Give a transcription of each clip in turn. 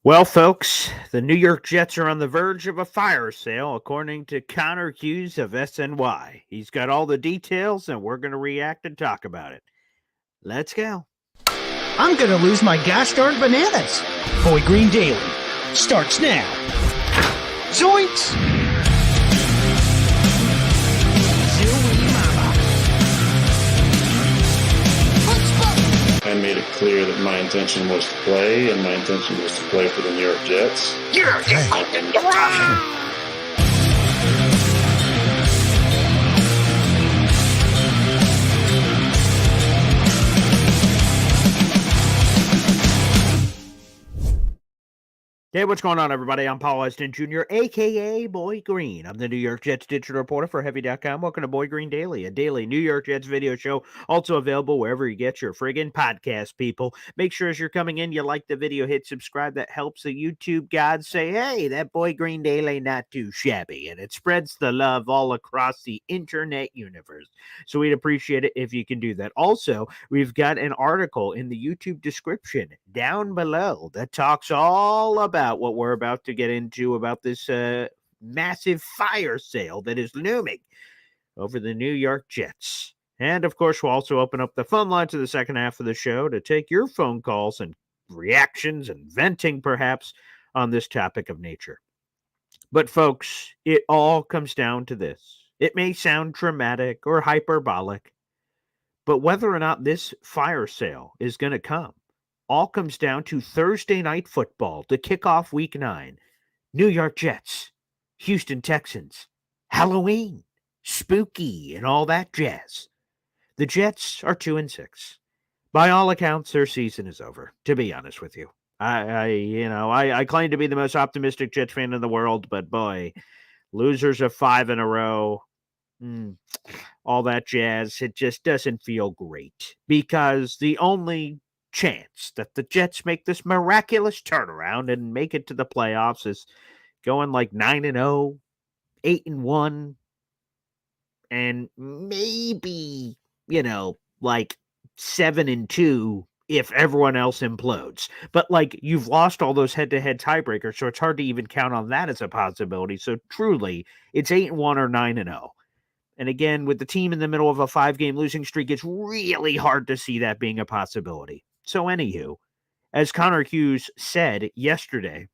Well, folks, the New York Jets are on the verge of a fire sale, according to Connor Hughes of SNY. He's got all the details, and we're going to react and talk about it. Let's go. I'm gonna lose my gosh darn bananas. Boy Green Daily starts now. Zoinks! Zooey mama. I made it clear that my intention was to play, and my intention was to play for the New York Jets. You're fucking wrong. Hey, what's going on, everybody? I'm Paul Weston Jr., a.k.a. Boy Green. I'm the New York Jets digital reporter for Heavy.com. Welcome to Boy Green Daily, a daily New York Jets video show, also available wherever you get your friggin' podcast, people. Make sure as you're coming in, you like the video, hit subscribe. That helps the YouTube gods say, hey, that Boy Green Daily not too shabby, and it spreads the love all across the internet universe. So we'd appreciate it if you can do that. Also, we've got an article in the YouTube description down below that talks all about what we're about to get into about this massive fire sale that is looming over the New York Jets. And of course, we'll also open up the phone line to the second half of the show to take your phone calls and reactions and venting perhaps on this topic of nature. But folks, it all comes down to this. It may sound dramatic or hyperbolic, but whether or not this fire sale is going to come all comes down to Thursday night football to kick off week 9. New York Jets, Houston Texans, Halloween, spooky, and all that jazz. The Jets are 2-6. By all accounts, their season is over, to be honest with you. I claim to be the most optimistic Jets fan in the world, but boy, losers of 5 in a row, all that jazz, it just doesn't feel great because the only chance that the Jets make this miraculous turnaround and make it to the playoffs is going like 9-0, 8-1, and maybe, like 7-2 if everyone else implodes. But like you've lost all those head-to-head tiebreakers, so it's hard to even count on that as a possibility. So truly, it's 8-1 or 9-0. And again, with the team in the middle of a 5-game losing streak, it's really hard to see that being a possibility. So, anywho, as Connor Hughes said yesterday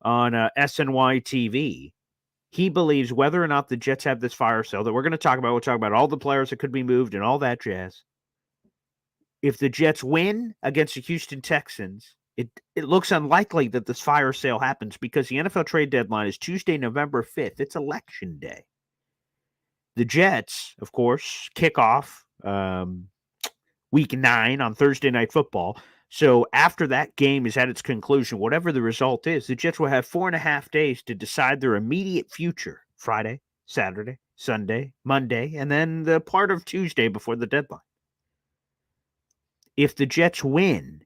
on SNY TV, he believes whether or not the Jets have this fire sale that we're going to talk about, we'll talk about all the players that could be moved and all that jazz. If the Jets win against the Houston Texans, it looks unlikely that this fire sale happens because the NFL trade deadline is Tuesday, November 5th. It's election day. The Jets, of course, kick off week 9 on Thursday Night Football. So after that game is at its conclusion, whatever the result is, the Jets will have 4.5 days to decide their immediate future. Friday, Saturday, Sunday, Monday, and then the part of Tuesday before the deadline. If the Jets win,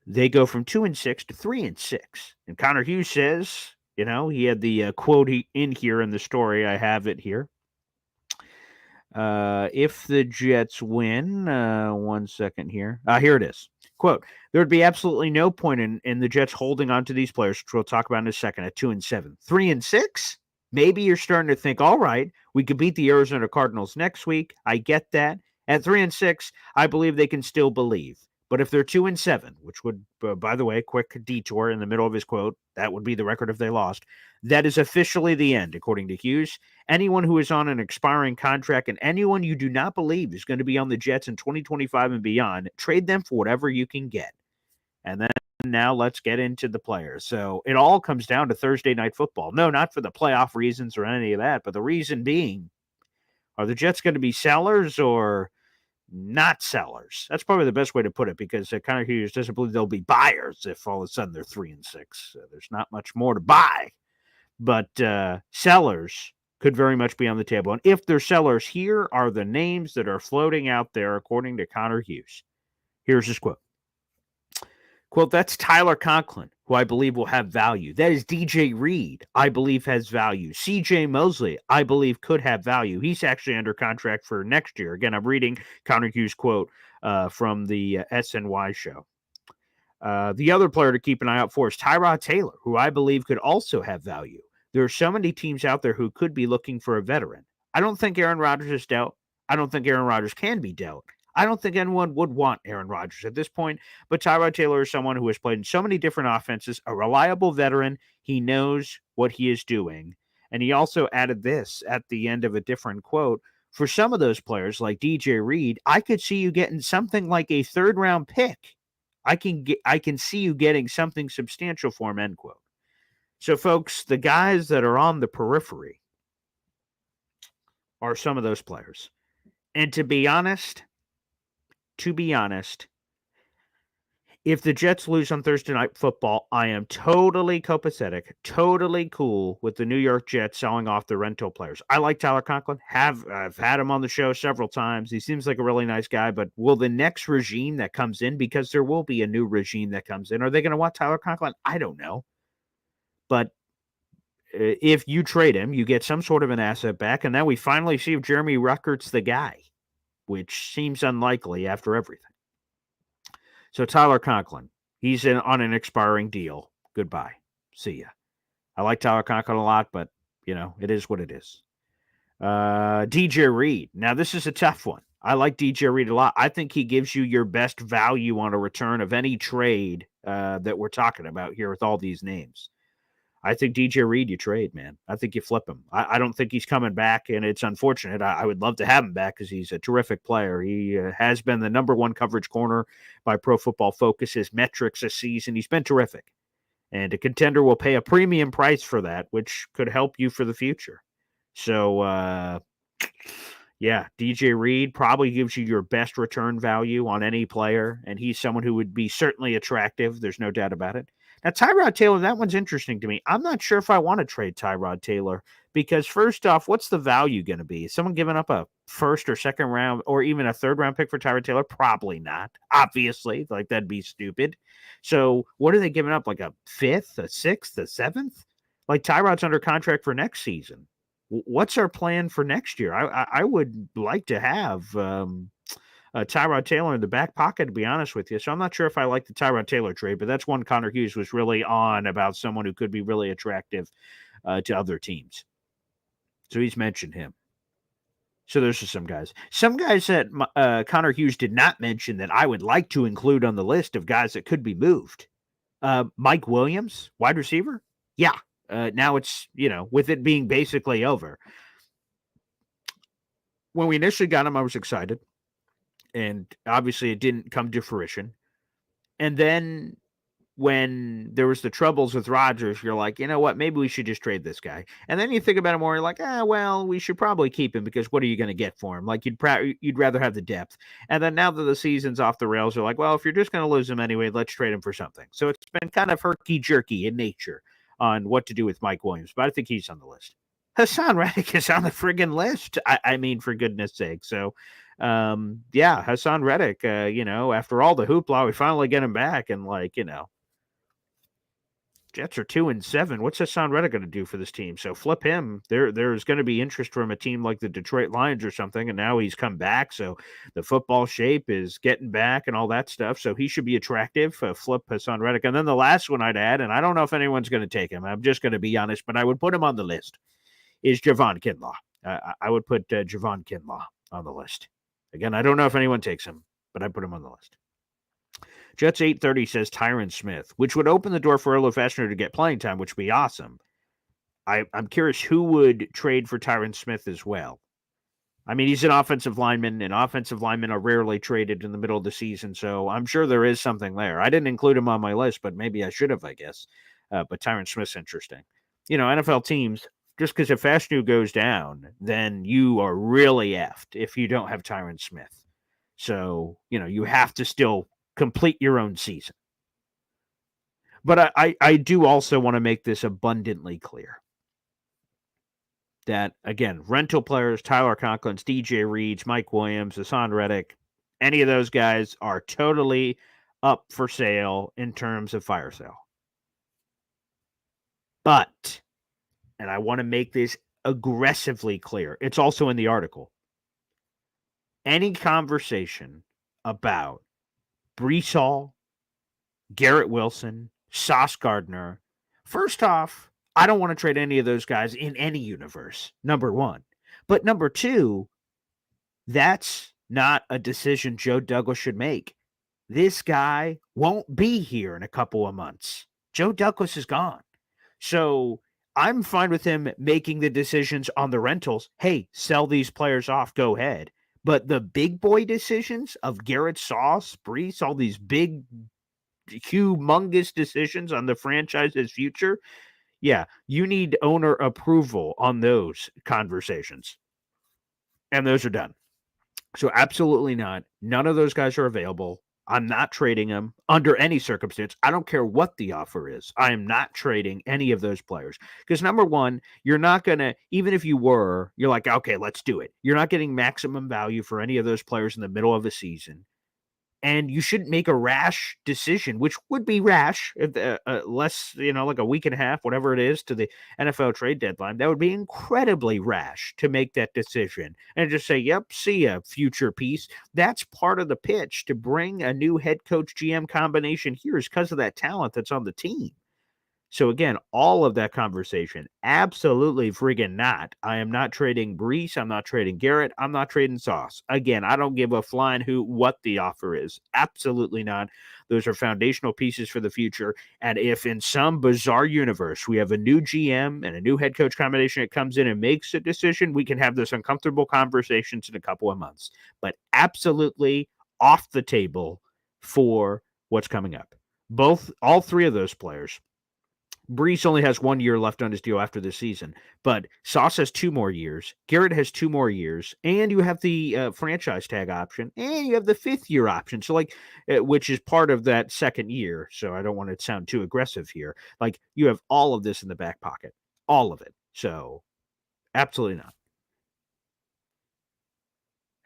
they go from 2-6 to 3-6. And Connor Hughes says, he had the quote in here in the story. I have it here. If the Jets win, 1 second here. Here it is. Quote, there would be absolutely no point in the Jets holding on to these players, which we'll talk about in a second, at 2-7. 3-6? Maybe you're starting to think, all right, we could beat the Arizona Cardinals next week. I get that. At 3-6, I believe they can still believe. But if they're 2-7, which would, by the way, quick detour in the middle of his quote, that would be the record if they lost. That is officially the end, according to Hughes. Anyone who is on an expiring contract and anyone you do not believe is going to be on the Jets in 2025 and beyond, trade them for whatever you can get. And then now let's get into the players. So it all comes down to Thursday Night Football. No, not for the playoff reasons or any of that, but the reason being, are the Jets going to be sellers or not sellers? That's probably the best way to put it because Connor Hughes doesn't believe they'll be buyers if all of a sudden they're 3-6. There's not much more to buy. But sellers could very much be on the table. And if they're sellers, here are the names that are floating out there, according to Connor Hughes. Here's his quote. Quote, that's Tyler Conklin, who I believe will have value. That is DJ Reed, I believe has value. CJ Mosley, I believe could have value. He's actually under contract for next year. Again, I'm reading Connor Hughes' quote from the SNY show. The other player to keep an eye out for is Tyrod Taylor, who I believe could also have value. There are so many teams out there who could be looking for a veteran. I don't think Aaron Rodgers is dealt. I don't think Aaron Rodgers can be dealt. I don't think anyone would want Aaron Rodgers at this point, but Tyrod Taylor is someone who has played in so many different offenses, a reliable veteran. He knows what he is doing. And he also added this at the end of a different quote. For some of those players, like DJ Reed, I could see you getting something like a third-round pick. I can see you getting something substantial for him, end quote. So, folks, the guys that are on the periphery are some of those players. And to be honest, if the Jets lose on Thursday Night Football, I am totally copacetic, totally cool with the New York Jets selling off the rental players. I like Tyler Conklin. I've had him on the show several times. He seems like a really nice guy, but will the next regime that comes in, because there will be a new regime that comes in, are they going to want Tyler Conklin? I don't know. But if you trade him, you get some sort of an asset back, and then we finally see if Jeremy Ruckert's the guy, which seems unlikely after everything. So Tyler Conklin, he's on an expiring deal. Goodbye. See ya. I like Tyler Conklin a lot, but, it is what it is. DJ Reed. Now, this is a tough one. I like DJ Reed a lot. I think he gives you your best value on a return of any trade that we're talking about here with all these names. I think DJ Reed, you trade, man. I think you flip him. I don't think he's coming back, and it's unfortunate. I would love to have him back because he's a terrific player. He has been the number one coverage corner by Pro Football Focus. His metrics this season, he's been terrific. And a contender will pay a premium price for that, which could help you for the future. So, DJ Reed probably gives you your best return value on any player, and he's someone who would be certainly attractive. There's no doubt about it. Now, Tyrod Taylor, that one's interesting to me. I'm not sure if I want to trade Tyrod Taylor because, first off, what's the value going to be? Is someone giving up a first or second round or even a third round pick for Tyrod Taylor? Probably not, obviously. Like, that'd be stupid. So what are they giving up, like a fifth, a sixth, a seventh? Like, Tyrod's under contract for next season. What's our plan for next year? I would like to have Tyrod Taylor in the back pocket, to be honest with you. So I'm not sure if I like the Tyrod Taylor trade, but that's one Connor Hughes was really on about someone who could be really attractive to other teams. So he's mentioned him. So there's just some guys. Some guys that Connor Hughes did not mention that I would like to include on the list of guys that could be moved. Mike Williams, wide receiver. Yeah. Now it's, with it being basically over. When we initially got him, I was excited. And obviously it didn't come to fruition. And then when there was the troubles with Rodgers, you're like, you know what, maybe we should just trade this guy. And then you think about it more, you're like, well, we should probably keep him because what are you going to get for him? Like you'd rather have the depth. And then now that the season's off the rails, you're like, well, if you're just going to lose him anyway, let's trade him for something. So it's been kind of herky-jerky in nature on what to do with Mike Williams, but I think he's on the list. Hassan Reddick is on the friggin' list. I mean, for goodness sake. So, Hassan Reddick, after all the hoopla, we finally get him back. And Jets are 2-7. What's Hassan Reddick going to do for this team? So flip him. There's going to be interest from a team like the Detroit Lions or something. And now he's come back. So the football shape is getting back and all that stuff. So he should be attractive. Flip Hassan Reddick. And then the last one I'd add, and I don't know if anyone's going to take him. I'm just going to be honest, but I would put him on the list, is Javon Kinlaw. I would put Javon Kinlaw on the list. Again, I don't know if anyone takes him, but I put him on the list. Jets 830 says Tyron Smith, which would open the door for Erlo Fashner to get playing time, which would be awesome. I'm curious who would trade for Tyron Smith as well. I mean, he's an offensive lineman, and offensive linemen are rarely traded in the middle of the season, so I'm sure there is something there. I didn't include him on my list, but maybe I should have, I guess. But Tyron Smith's interesting. NFL teams, just because if Fashanu goes down, then you are really effed if you don't have Tyron Smith. So, you have to still complete your own season. But I do also want to make this abundantly clear that, again, rental players, Tyler Conklin's, DJ Reeds, Mike Williams, Hassan Reddick, any of those guys are totally up for sale in terms of fire sale. But, and I want to make this aggressively clear, it's also in the article, any conversation about Brees Hall, Garrett Wilson, Sauce Gardner. First off, I don't want to trade any of those guys in any universe, number one. But number two, that's not a decision Joe Douglas should make. This guy won't be here in a couple of months. Joe Douglas is gone. So I'm fine with him making the decisions on the rentals. Hey, sell these players off, go ahead. But the big boy decisions of Garrett Sauce, Brees, all these big, humongous decisions on the franchise's future, yeah, you need owner approval on those conversations. And those are done. So absolutely not. None of those guys are available. I'm not trading them under any circumstance. I don't care what the offer is. I am not trading any of those players. Because number one, you're not going to, even if you were, you're like, okay, let's do it. You're not getting maximum value for any of those players in the middle of a season. And you shouldn't make a rash decision, which would be rash if less, like a week and a half, whatever it is, to the NFL trade deadline. That would be incredibly rash to make that decision and just say, yep, see ya, future piece. That's part of the pitch to bring a new head coach GM combination here is because of that talent that's on the team. So again, all of that conversation, absolutely friggin' not. I am not trading Brees. I'm not trading Garrett. I'm not trading Sauce. Again, I don't give a flying hoot what the offer is. Absolutely not. Those are foundational pieces for the future. And if in some bizarre universe we have a new GM and a new head coach combination that comes in and makes a decision, we can have those uncomfortable conversations in a couple of months. But absolutely off the table for what's coming up. All three of those players. Brees only has 1 year left on his deal after this season, but Sauce has 2 more years. Garrett has 2 more years, and you have the franchise tag option, and you have the 5th-year option. So, which is part of that second year. So I don't want to sound too aggressive here. Like you have all of this in the back pocket, all of it. So, absolutely not.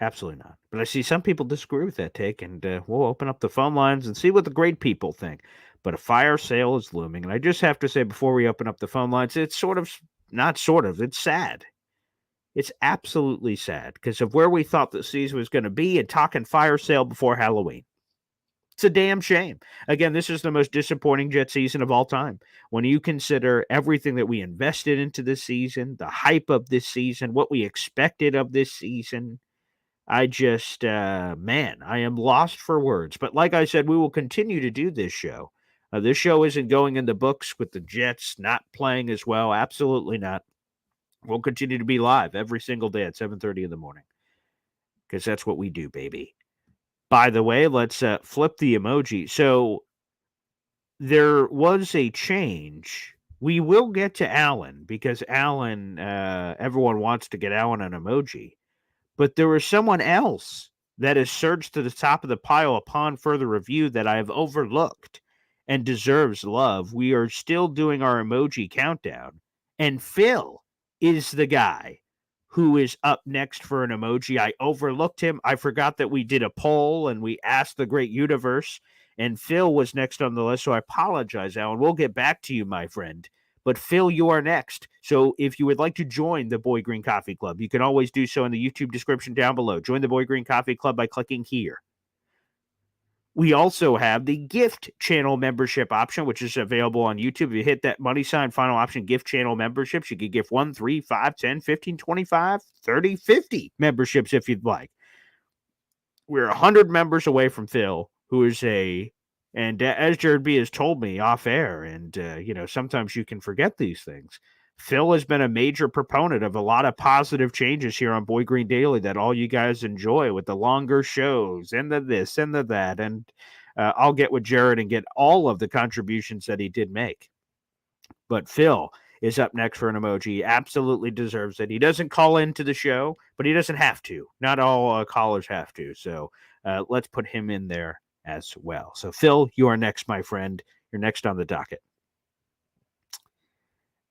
Absolutely not. But I see some people disagree with that take, and we'll open up the phone lines and see what the great people think. But a fire sale is looming. And I just have to say, before we open up the phone lines, it's it's sad. It's absolutely sad because of where we thought the season was going to be and talking fire sale before Halloween. It's a damn shame. Again, this is the most disappointing Jet season of all time. When you consider everything that we invested into this season, the hype of this season, what we expected of this season, I just, man, I am lost for words. But like I said, we will continue to do this show. This show isn't going in the books with the Jets not playing as well. Absolutely not. We'll continue to be live every single day at 7:30 in the morning because that's what we do, baby. By the way, let's flip the emoji. So there was a change. We will get to Alan because Alan, everyone wants to get Alan an emoji. But there was someone else that is surged to the top of the pile upon further review that I have overlooked and deserves love. We are still doing our emoji countdown, and Phil is the guy who is up next for an emoji. I overlooked him. I forgot that we did a poll and we asked the great universe, and Phil was next on the list. So I apologize, Alan. We'll get back to you, my friend. But Phil, you are next. So if you would like to join the Boy Green Coffee Club, you can always do so in the YouTube description down below. Join the Boy Green Coffee Club by clicking here. We also have the gift channel membership option, which is available on YouTube. If you hit that money sign, final option, gift channel memberships, you can gift 1, 3, 5, 10, 15, 25, 30, 50 memberships if you'd like. We're 100 members away from Phil, who is and as Jared B has told me off air, and sometimes you can forget these things. Phil has been a major proponent of a lot of positive changes here on Boy Green Daily that all you guys enjoy with the longer shows and the this and the that. And I'll get with Jared and get all of the contributions that he did make. But Phil is up next for an emoji. He absolutely deserves it. He doesn't call into the show, but he doesn't have to. Not all callers have to. So let's put him in there as well. So, Phil, you are next, my friend. You're next on the docket.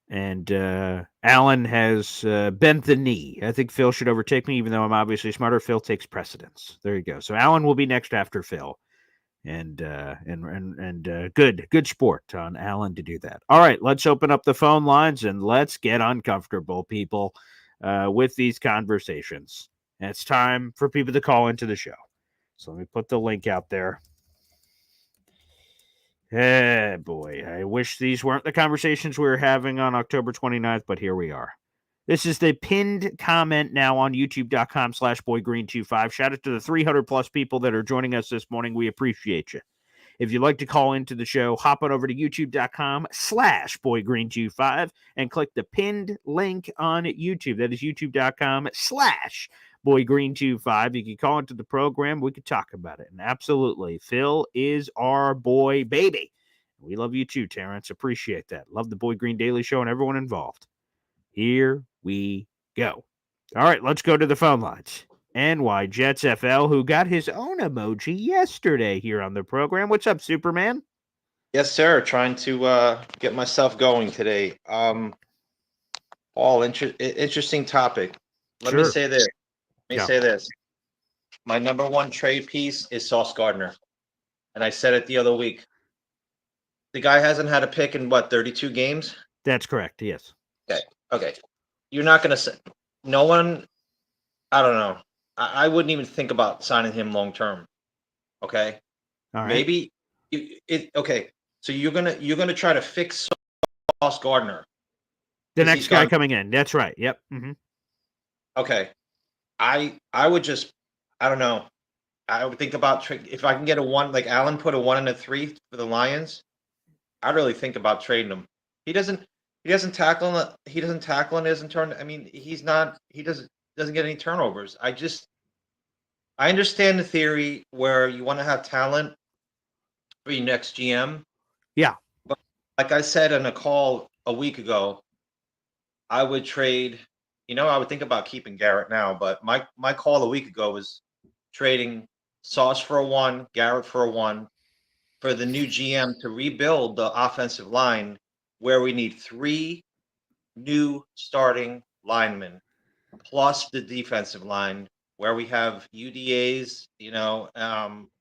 And Alan has bent the knee. I think Phil should overtake me, even though I'm obviously smarter. Phil takes precedence. There you go. So Alan will be next after Phil. And good sport on Alan to do that. All right, let's open up the phone lines and let's get uncomfortable, people, with these conversations. And it's time for people to call into the show. So let me put the link out there. Boy, I wish these weren't the conversations we were having on October 29th, but here we are. This is the pinned comment now on youtube.com/boygreen25. Shout out to the 300 plus people that are joining us this morning. We appreciate you. If you'd like to call into the show, hop on over to youtube.com/boygreen25 and click the pinned link on YouTube. That is youtube.com/boygreen25. You can call into the program. We could talk about it. And absolutely, Phil is our boy baby. We love you too, Terrence. Appreciate that. Love the Boy Green Daily Show and everyone involved. Here we go. All right, let's go to the phone lines. NY Jets FL, who got his own emoji yesterday here on the program. What's up, Superman? Yes, sir. Trying to get myself going today. All interesting topic. Let me Sure. say this. Yeah. Say this. My number one trade piece is Sauce Gardner, and I said it the other week. The guy hasn't had a pick in 32 games. That's correct. Yes. Okay. You're not going to say no one. I don't know. I wouldn't even think about signing him long term. Okay. All right. Maybe okay. So you're gonna try to fix Sauce Gardner. The next guy coming in. That's right. Yep. Mm-hmm. Okay. I would just, I don't know. I would think about if I can get a 1, like Allen put a 1 and a 3 for the Lions. I'd really think about trading him. He doesn't tackle. He doesn't tackle and doesn't turn. I mean, he doesn't get any turnovers. I understand the theory where you want to have talent for your next GM. Yeah. But like I said in a call a week ago, I would trade. I would think about keeping Garrett now, but my call a week ago was trading Sauce for a 1, Garrett for a 1, for the new GM to rebuild the offensive line where we need 3 new starting linemen, plus the defensive line where we have UDAs,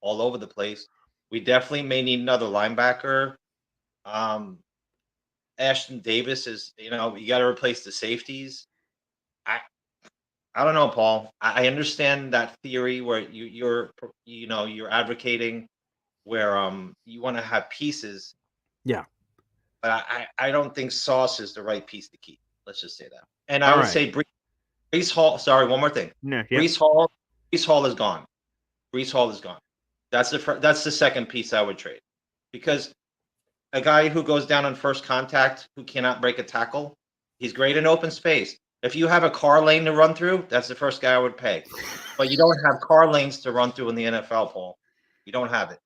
all over the place. We definitely may need another linebacker. Ashton Davis is, you got to replace the safeties. I don't know, Paul. I understand that theory where you're advocating where you want to have pieces. Yeah. But I don't think Sauce is the right piece to keep. Let's just say that. And I would say Breece Hall. Sorry, one more thing. No, yep. Breece Hall is gone. Breece Hall is gone. That's the second piece I would trade, because a guy who goes down on first contact who cannot break a tackle, he's great in open space. If you have a car lane to run through, that's the first guy I would pay. But you don't have car lanes to run through in the NFL, Paul. You don't have it.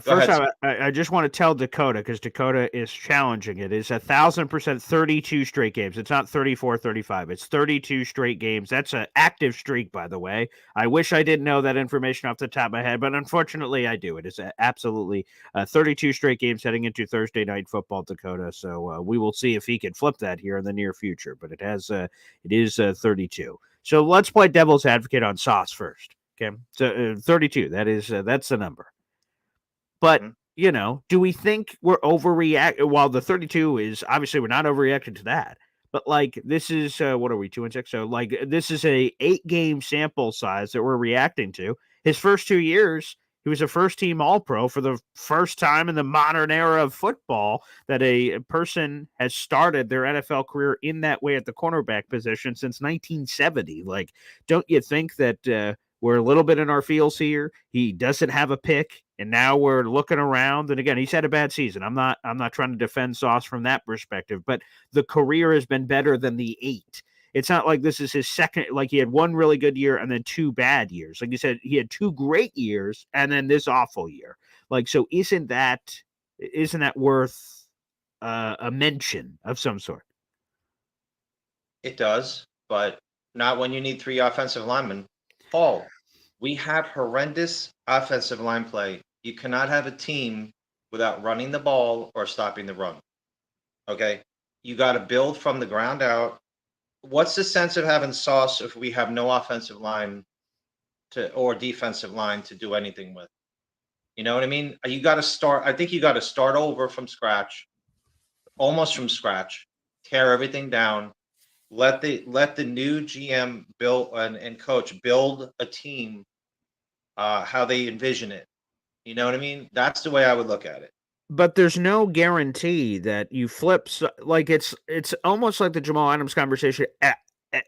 First off, I just want to tell Dakota, because Dakota is challenging it, is 1,000% 32 straight games. It's not 34, 35. It's 32 straight games. That's an active streak, by the way. I wish I didn't know that information off the top of my head, but unfortunately I do. It is absolutely 32 straight games heading into Thursday Night Football, Dakota. So we will see if he can flip that here in the near future. But it is 32. So let's play devil's advocate on Sauce first. Okay, so 32. That's the number. But, do we think we're overreacting? While the 32 is, obviously, we're not overreacting to that. But, this is, what are we, 2-6? So, this is a 8-game sample size that we're reacting to. His first 2 years, he was a first-team All-Pro for the first time in the modern era of football that a person has started their NFL career in that way at the cornerback position since 1970. Don't you think that we're a little bit in our feels here? He doesn't have a pick, and now we're looking around. And again, he's had a bad season. I'm not trying to defend Sauce from that perspective, but the career has been better than the 8. It's not like this is his second. Like, he had 1 really good year and then 2 bad years. Like you said, he had 2 great years and then this awful year. So isn't that worth a mention of some sort? It does, but not when you need 3 offensive linemen. Paul, we have horrendous offensive line play. You cannot have a team without running the ball or stopping the run. Okay? You got to build from the ground out. What's the sense of having Sauce if we have no offensive line or defensive line to do anything with? You know what I mean? You got to start. I think you got to start over from scratch, almost from scratch, tear everything down. Let the new GM build and coach build a team how they envision it. You know what I mean? That's the way I would look at it. But there's no guarantee that you flip. Like it's almost like the Jamal Adams conversation,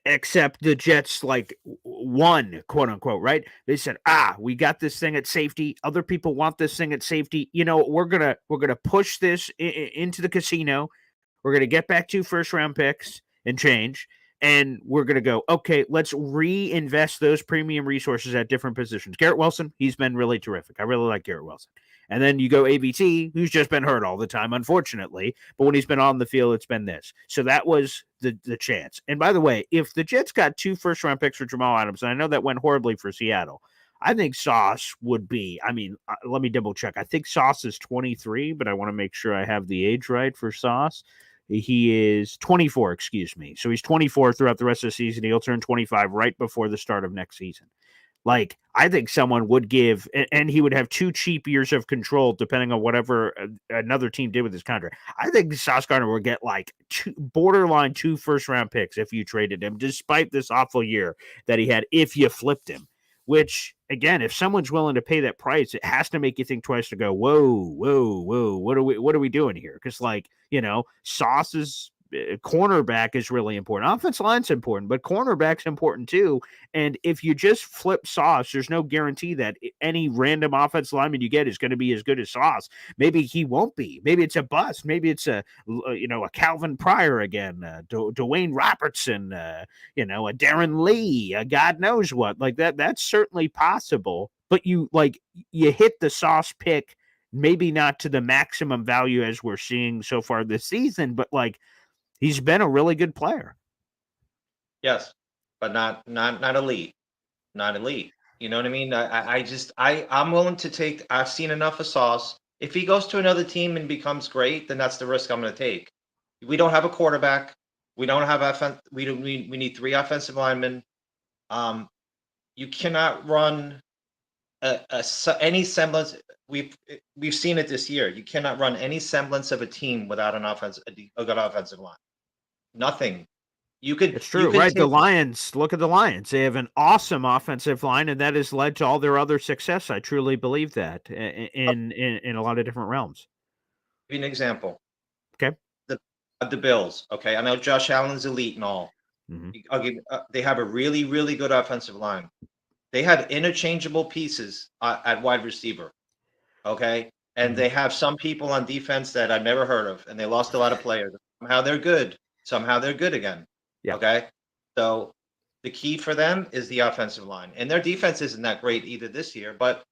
except the Jets like won, quote unquote, right? They said, we got this thing at safety. Other people want this thing at safety. We're gonna push this into the casino. We're going to get back 2 first round picks and change. And we're going to go, okay, let's reinvest those premium resources at different positions. Garrett Wilson, he's been really terrific. I really like Garrett Wilson. And then you go AVT, who's just been hurt all the time, unfortunately. But when he's been on the field, it's been this. So that was the chance. And by the way, if the Jets got 2 first round picks for Jamal Adams, and I know that went horribly for Seattle, I think Sauce would be. I mean, let me double check. I think Sauce is 23, but I want to make sure I have the age right for Sauce. He is 24, excuse me. So he's 24 throughout the rest of the season. He'll turn 25 right before the start of next season. Like, I think someone would give, and he would have 2 cheap years of control depending on whatever another team did with his contract. I think Sauce Gardner would get like borderline 2 first round picks if you traded him, despite this awful year that he had if you flipped him. Which, again, if someone's willing to pay that price, it has to make you think twice to go, whoa, what are we doing here? Because, like, Sauce's cornerback is really important. Offensive line's important, but cornerback's important too. And if you just flip Sauce, there's no guarantee that any random offensive lineman you get is going to be as good as Sauce. Maybe he won't be. Maybe it's a bust. Maybe it's a Calvin Pryor again, Dwayne Robertson, a Darren Lee, God knows what. Like that. That's certainly possible. But you hit the Sauce pick. Maybe not to the maximum value as we're seeing so far this season, but like he's been a really good player. Yes, but not elite. Not elite. You know what I mean? I'm willing to take. I've seen enough of Sauce. If he goes to another team and becomes great, then that's the risk I'm going to take. We don't have a quarterback. We don't have we need 3 offensive linemen. You cannot run any semblance. We've seen it this year. You cannot run any semblance of a team without a good offensive line. Nothing. It's true, right? The Lions, look at the Lions. They have an awesome offensive line, and that has led to all their other success. I truly believe that in a lot of different realms. Give you an example. Okay. The Bills. Okay, I know Josh Allen's elite and all. Mm-hmm. I'll give. They have a really, really good offensive line. They have interchangeable pieces at wide receiver. Okay, and they have some people on defense that I've never heard of, and they lost a lot of players. Somehow they're good. Somehow they're good again. Yeah. Okay. So the key for them is the offensive line. And their defense isn't that great either this year, but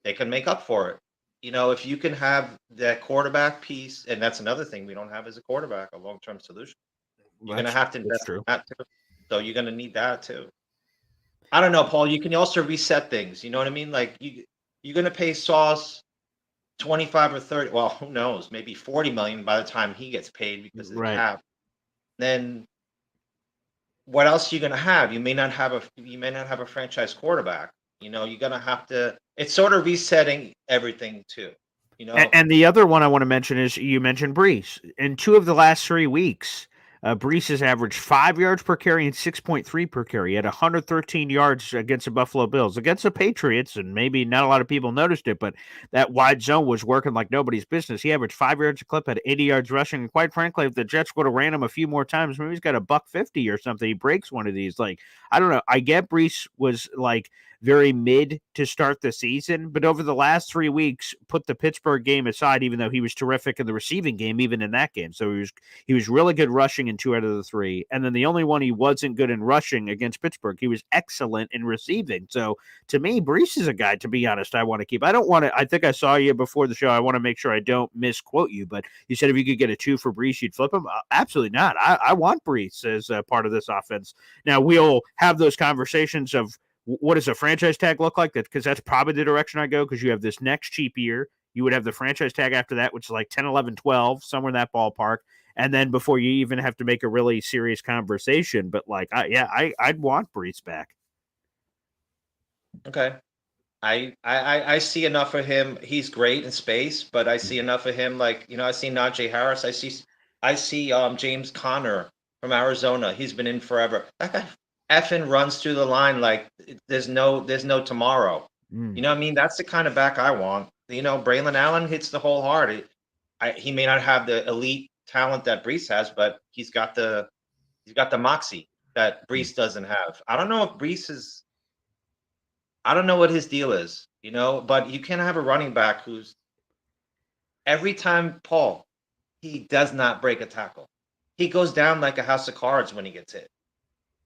they can make up for it. If you can have that quarterback piece, and that's another thing we don't have as a quarterback, a long-term solution. You're going to have to invest in that too. So you're going to need that too. I don't know, Paul. You can also reset things. You know what I mean? Like you're going to pay Sauce 25 or 30. Well, who knows? Maybe 40 million by the time he gets paid because of the cap. Then what else are you going to have? You may not have a franchise quarterback. You're going to have to. It's sort of resetting everything too. And the other one I want to mention is you mentioned Brees. In 2 of the last 3 weeks, Brees has averaged 5 yards per carry and 6.3 per carry. He had 113 yards against the Buffalo Bills. Against the Patriots, and maybe not a lot of people noticed it, but that wide zone was working like nobody's business. He averaged 5 yards a clip, had 80 yards rushing. And quite frankly, if the Jets would have ran him a few more times, maybe he's got a $150 or something. He breaks one of these. Like, I don't know. I get Brees was like very mid to start the season, but over the last 3 weeks, put the Pittsburgh game aside, even though he was terrific in the receiving game, even in that game. So he was really good rushing in 2 out of the 3. And then the only one he wasn't good in rushing against Pittsburgh, he was excellent in receiving. So to me, Brees is a guy, to be honest, I want to keep. I think I saw you before the show. I want to make sure I don't misquote you, but you said if you could get a 2 for Brees, you'd flip him. Absolutely not. I want Brees as part of this offense. Now we'll have those conversations of, what does a franchise tag look like? Because that's probably the direction I go, because you have this next cheap year. You would have the franchise tag after that, which is like 10, 11, 12, somewhere in that ballpark. And then before you even have to make a really serious conversation. But like, I'd want Brees back. Okay. I see enough of him. He's great in space, but I see enough of him. Like, I see Najee Harris. I see James Conner from Arizona. He's been in forever. That guy effing runs through the line like there's no tomorrow. You know what I mean? That's the kind of back I want. Braylon Allen hits the whole hard. He may not have the elite talent that Brees has, but he's got the moxie that Brees doesn't have. I don't know if Brees is. I don't know what his deal is, but you can't have a running back who's every time, Paul, he does not break a tackle. He goes down like a house of cards when he gets hit.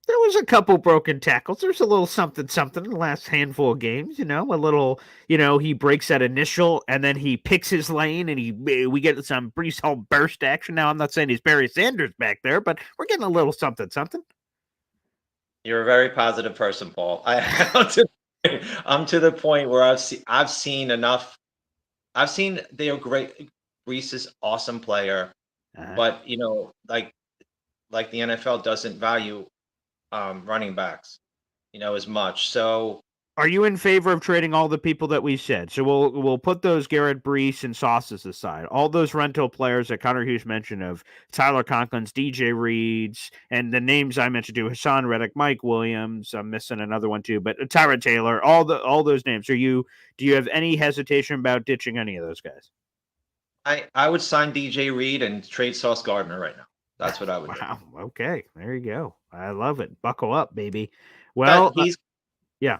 There was a couple broken tackles. There's a little something in the last handful of games, a little, he breaks that initial and then he picks his lane and we get some Brees Hall burst action. Now, I'm not saying he's Barry Sanders back there, but we're getting a little something. You're a very positive person, Paul. I'm to the point where I've seen enough. I've seen they are great. Brees is awesome player, but like the NFL doesn't value running backs, as much. So, are you in favor of trading all the people that we said? So we'll put those Garrett Brees and Sauces aside. All those rental players that Connor Hughes mentioned of Tyler Conklin's, DJ Reeds, and the names I mentioned too, Hassan Reddick, Mike Williams. I'm missing another one too, but Tyrod Taylor. All those names. Do you have any hesitation about ditching any of those guys? I would sign DJ Reed and trade Sauce Gardner right now. That's what I would do. Wow. Okay. There you go. I love it. Buckle up, baby. Well, he's yeah.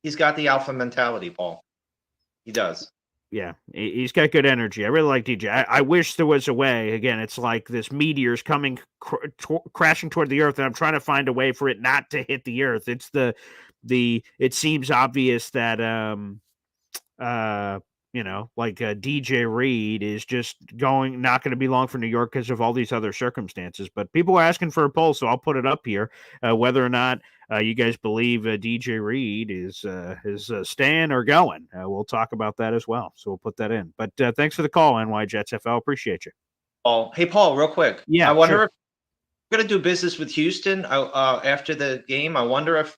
He's got the alpha mentality, Paul. He does. Yeah, he's got good energy. I really like DJ. I wish there was a way. Again, it's like this meteor's coming crashing toward the earth, and I'm trying to find a way for it not to hit the earth. It's it seems obvious that DJ Reed is just not going to be long for New York because of all these other circumstances. But people are asking for a poll, so I'll put it up here. Whether or not you guys believe DJ Reed is staying or going. We'll talk about that as well. So we'll put that in. But thanks for the call, NY Jets FL. Appreciate you. Oh, hey, Paul, real quick. Yeah, I wonder if we're going to do business with Houston after the game. I wonder if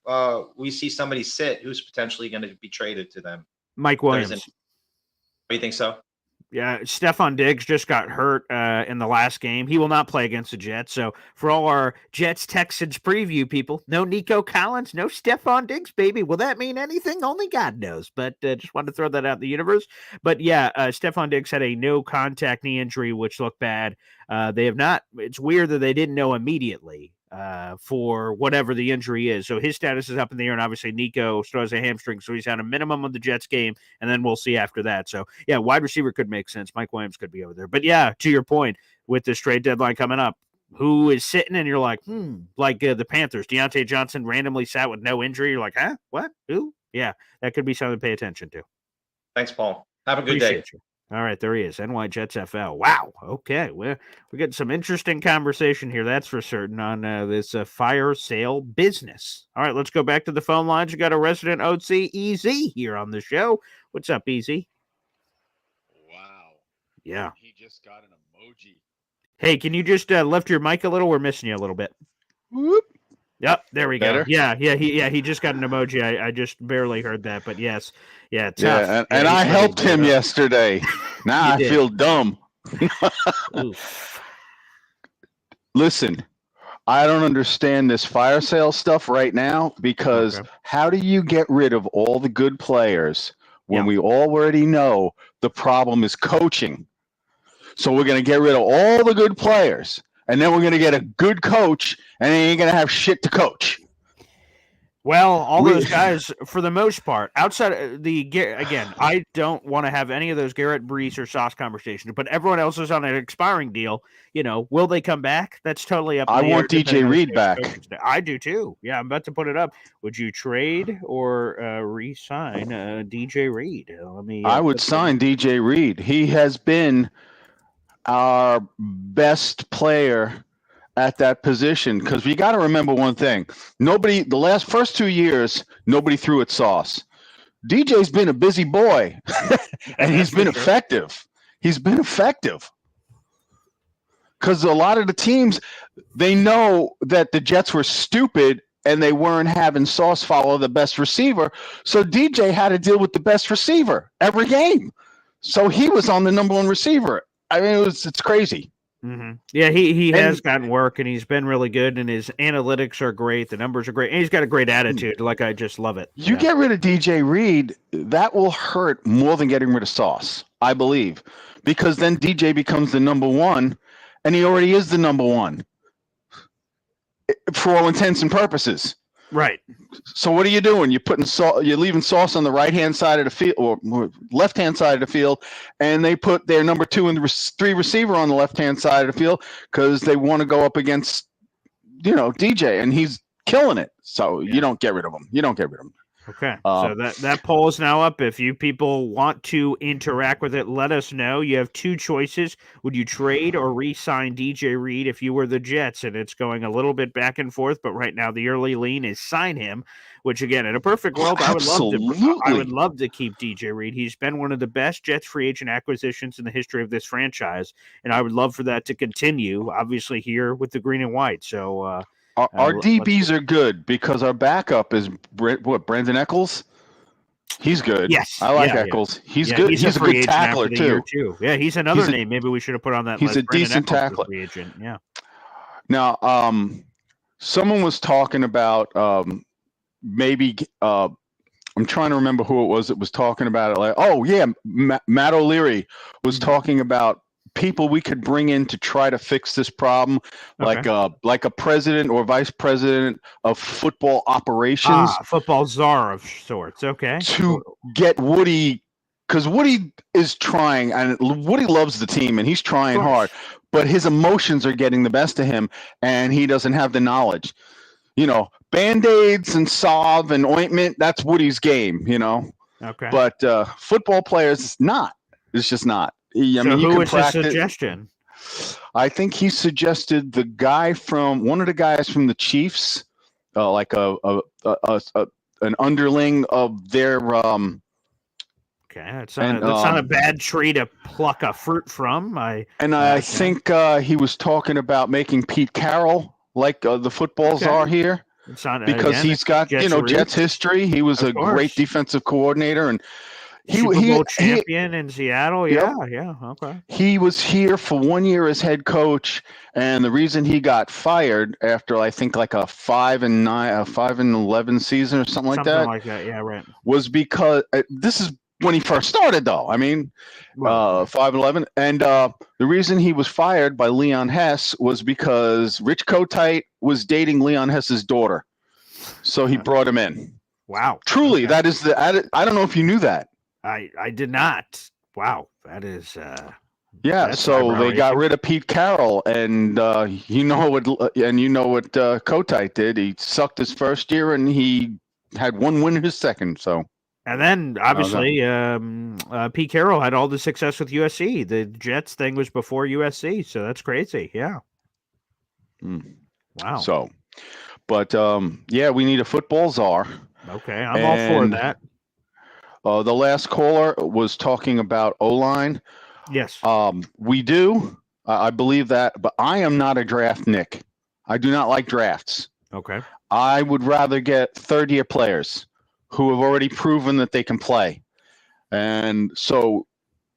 we see somebody sit who's potentially going to be traded to them. Mike Williams. Do you think so? Yeah, Stephon Diggs just got hurt in the last game. He will not play against the Jets. So for all our Jets-Texans preview people, no Nico Collins, no Stephon Diggs, baby. Will that mean anything? Only God knows. But just wanted to throw that out in the universe. But yeah, Stephon Diggs had a no-contact knee injury, which looked bad. They have not – it's weird that they didn't know immediately for whatever the injury is. So his status is up in the air, and obviously Nico still has a hamstring, so he's on a minimum of the Jets game, and then we'll see after that. So, yeah, wide receiver could make sense. Mike Williams could be over there. But, yeah, to your point, with this trade deadline coming up, who is sitting and you're like, like the Panthers. Deontay Johnson randomly sat with no injury. You're like, huh? What? Who? Yeah, that could be something to pay attention to. Thanks, Paul. Have a good day. You. All right, there he is, NY Jets FL. Wow. Okay, we're getting some interesting conversation here, that's for certain, on this fire sale business. All right, let's go back to the phone lines. We got a resident OC, EZ, here on the show. What's up, EZ? Wow. Yeah. He just got an emoji. Hey, can you just lift your mic a little? We're missing you a little bit. Whoop. Yep, there we Better? go. Yeah, he just got an emoji. I just barely heard that, but yes. Yeah, tough. Yeah, and I helped him yesterday. Now I feel dumb. Listen, I don't understand this fire sale stuff right now because how do you get rid of all the good players when we already know the problem is coaching? So we're going to get rid of all the good players, and then we're going to get a good coach, and he ain't going to have shit to coach. Well, all those guys, for the most part, outside of again, I don't want to have any of those Garrett Brees or Sauce conversations, but everyone else is on an expiring deal. Will they come back? That's totally up to I want DJ Reed back. I do too. Yeah, I'm about to put it up. Would you trade or re-sign DJ Reed? I would sign DJ Reed. He has been our best player at that position, because we got to remember one thing. The first 2 years, nobody threw at Sauce. DJ's been a busy boy, and he's been effective. He's been effective. Because a lot of the teams, they know that the Jets were stupid and they weren't having Sauce follow the best receiver. So DJ had to deal with the best receiver every game. So he was on the number one receiver. I mean, it's crazy. Yeah, he And has gotten work, and he's been really good, and his analytics are great. The numbers are great, and he's got a great attitude. Like, I just love it. you get rid of DJ Reed, that will hurt more than getting rid of Sauce, I believe, because then DJ becomes the number one, and he already is the number one for all intents and purposes. Right. So what are you doing? You're leaving Sauce on the right-hand side of the field or left-hand side of the field, and they put their number 2 and 3 receiver on the left-hand side of the field because they want to go up against, DJ, and he's killing it. So you don't get rid of him. Okay, so that poll is now up. If you people want to interact with it, let us know. You have 2 choices. Would you trade or re-sign DJ Reed if you were the Jets? And it's going a little bit back and forth, but right now the early lean is sign him, which again, in a perfect world, I would love to keep DJ Reed. He's been one of the best Jets free agent acquisitions in the history of this franchise, and I would love for that to continue, obviously here with the green and white. So our DBs are good because our backup is Brandon Eccles. He's good. Yes, I like Eccles. Yeah. He's good. He's a good tackler too. Yeah, he's another name. Maybe we should have put on that list. He's a Brandon decent Eccles, tackler. Free agent. Yeah. Now, someone was talking about maybe. I'm trying to remember who it was that was talking about it. Like, oh yeah, Matt O'Leary was talking about people we could bring in to try to fix this problem, like a president or vice president of football operations, football czar of sorts. Okay, to get Woody, because Woody is trying, and Woody loves the team, and he's trying hard, but his emotions are getting the best of him, and he doesn't have the knowledge. Band-Aids and salve and ointment, that's Woody's game. Okay, but football players, it's not. It's just not. Who was his suggestion? I think he suggested one of the guys from the Chiefs, like an underling of their. Okay, that's not a bad tree to pluck a fruit from. I think he was talking about making Pete Carroll like the footballs are here. Because he's got Jets history. He was a great defensive coordinator, and Super Bowl champion in Seattle. Yeah, okay. He was here for 1 year as head coach, and the reason he got fired after I think like a 5-11 season or something like that. Yeah, right. Was because this is when he first started, though. I mean, 5-11, and the reason he was fired by Leon Hess was because Rich Kotite was dating Leon Hess's daughter, so he brought him in. Wow, truly, that is I don't know if you knew that. I did not. Wow, that is. So they got rid of Pete Carroll, and you know what Kotite did. He sucked his first year, and he had 1 win his second. So. And then, obviously, Pete Carroll had all the success with USC. The Jets thing was before USC, so that's crazy. Yeah. Wow. So, but we need a football czar. Okay, I'm all for that. The last caller was talking about O-line. Yes. We do. I believe that, but I am not a draft Nick. I do not like drafts. Okay. I would rather get third-year players who have already proven that they can play. And so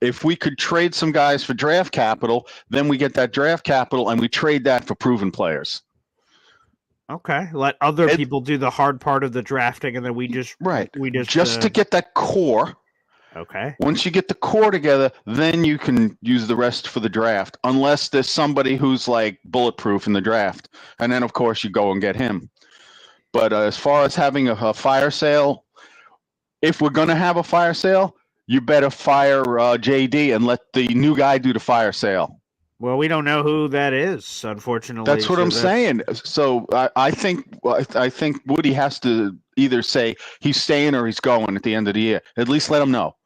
if we could trade some guys for draft capital, then we get that draft capital and we trade that for proven players. Okay. Let other people do the hard part of the drafting, and then we just to get that core. Okay. Once you get the core together, then you can use the rest for the draft, unless there's somebody who's like bulletproof in the draft. And then, of course, you go and get him. But as far as having a fire sale, if we're going to have a fire sale, you better fire JD and let the new guy do the fire sale. Well, we don't know who that is, unfortunately. That's what I'm saying. So I think Woody has to either say he's staying or he's going at the end of the year. At least let him know.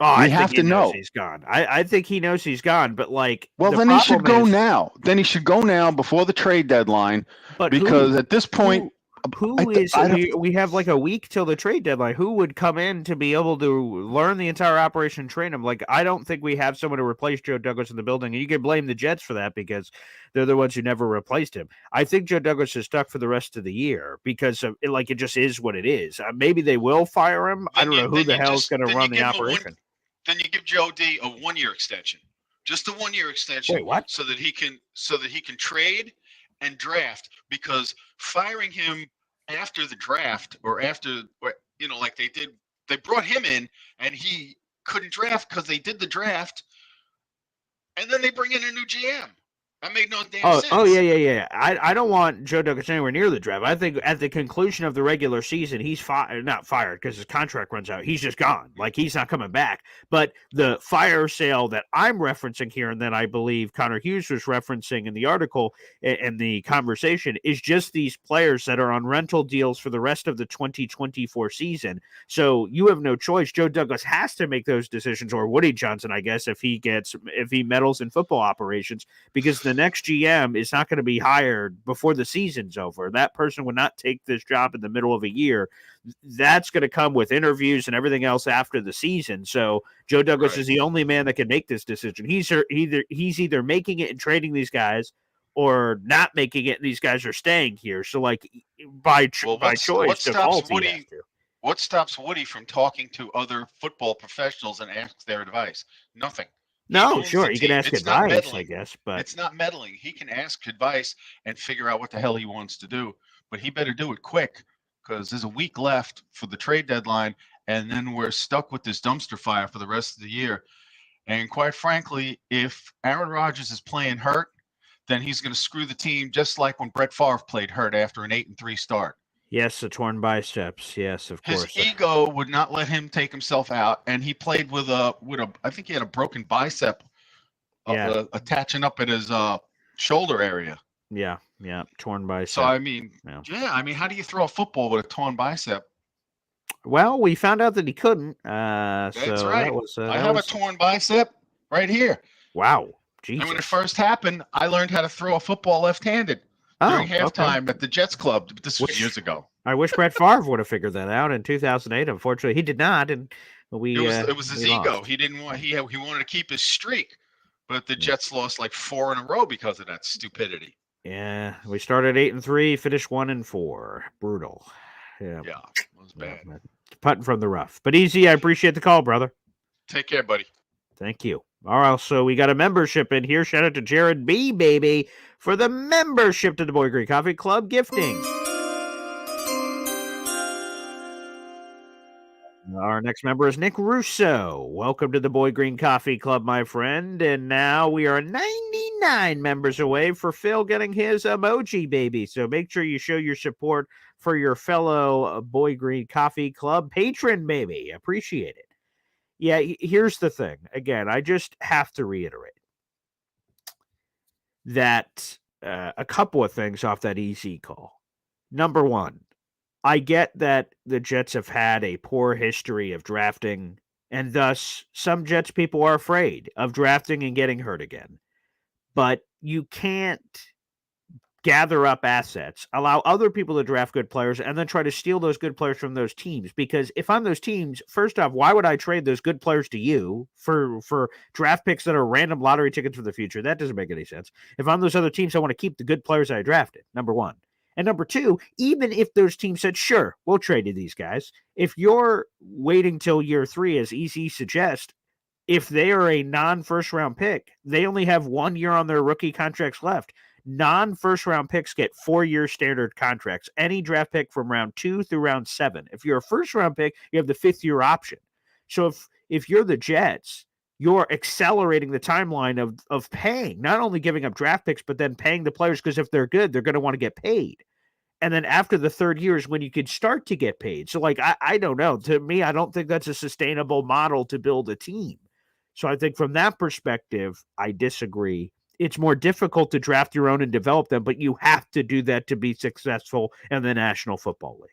Oh, I have to know he's gone. I think he knows he's gone, but then he should go now. Then he should go now before the trade deadline. But because at this point, we have like a week till the trade deadline. Who would come in to be able to learn the entire operation, train him? I don't think we have someone to replace Joe Douglas in the building, and you can blame the Jets for that because they're the ones who never replaced him. I think Joe Douglas is stuck for the rest of the year because it just is what it is. Maybe they will fire him. I don't know who the hell is going to run the operation. Then you give Joe D a 1 year extension. just a 1-year extension. Wait, what? So that he can trade and draft, because firing him after the draft or like they brought him in and he couldn't draft because they did the draft, and then they bring in a new GM. That made no damn sense. Oh, yeah. I don't want Joe Douglas anywhere near the draft. I think at the conclusion of the regular season, he's not fired because his contract runs out. He's just gone. Like, he's not coming back. But the fire sale that I'm referencing here, and that I believe Connor Hughes was referencing in the article and the conversation, is just these players that are on rental deals for the rest of the 2024 season. So you have no choice. Joe Douglas has to make those decisions, or Woody Johnson, I guess, if he meddles in football operations, because the next GM is not going to be hired before the season's over. That person would not take this job in the middle of a year. That's going to come with interviews and everything else after the season. So Joe Douglas is the only man that can make this decision. He's either making it and trading these guys, or not making it and these guys are staying here. So, like, by choice, what stops Woody from talking to other football professionals and ask their advice? Nothing. No, sure, he can ask advice, I guess, but it's not meddling. He can ask advice and figure out what the hell he wants to do, but he better do it quick, because there's a week left for the trade deadline, and then we're stuck with this dumpster fire for the rest of the year. And quite frankly, if Aaron Rodgers is playing hurt, then he's going to screw the team, just like when Brett Favre played hurt after an 8-3 start. Yes, the torn biceps. Yes, of course. His ego would not let him take himself out, and he played with I think he had a broken bicep, attaching up at his shoulder area. Yeah, torn bicep. So I mean, how do you throw a football with a torn bicep? Well, we found out that he couldn't. That's right. I have a torn bicep right here. Wow, Jesus. And when it first happened, I learned how to throw a football left-handed. During halftime at the Jets club. This was years ago. I wish Brett Favre would have figured that out in 2008. Unfortunately, he did not, and it was his ego. He didn't want. He wanted to keep his streak, but the Jets lost like 4 in a row because of that stupidity. Yeah, we started 8-3, finished 1-4. Brutal. Yeah, it was bad. Putting from the rough, but easy. I appreciate the call, brother. Take care, buddy. Thank you. All right, so we got a membership in here. Shout out to Jared B, baby, for the membership to the Boy Green Coffee Club gifting. Our next member is Nick Russo. Welcome to the Boy Green Coffee Club, my friend. And now we are 99 members away for Phil getting his emoji, baby. So make sure you show your support for your fellow Boy Green Coffee Club patron, baby. Appreciate it. Yeah, here's the thing. Again, I just have to reiterate that a couple of things off that easy call. Number one, I get that the Jets have had a poor history of drafting, and thus some Jets people are afraid of drafting and getting hurt again. But you can't gather up assets, allow other people to draft good players, and then try to steal those good players from those teams. Because if I'm those teams, first off, why would I trade those good players to you for draft picks that are random lottery tickets for the future? That doesn't make any sense. If I'm those other teams, I want to keep the good players I drafted, number one. And number two, even if those teams said, sure, we'll trade you these guys, if you're waiting till year 3, as EC suggests, if they are a non-first round pick, they only have 1 year on their rookie contracts left. Non-first round picks get 4-year standard contracts. Any draft pick from round 2 through round 7. If you're a first round pick, you have the 5th year option. So if you're the Jets, you're accelerating the timeline of paying, not only giving up draft picks, but then paying the players, because if they're good, they're going to want to get paid. And then after the 3rd year is when you could start to get paid. So, like, I don't know. To me, I don't think that's a sustainable model to build a team. So I think from that perspective, I disagree. It's more difficult to draft your own and develop them, but you have to do that to be successful in the National Football League.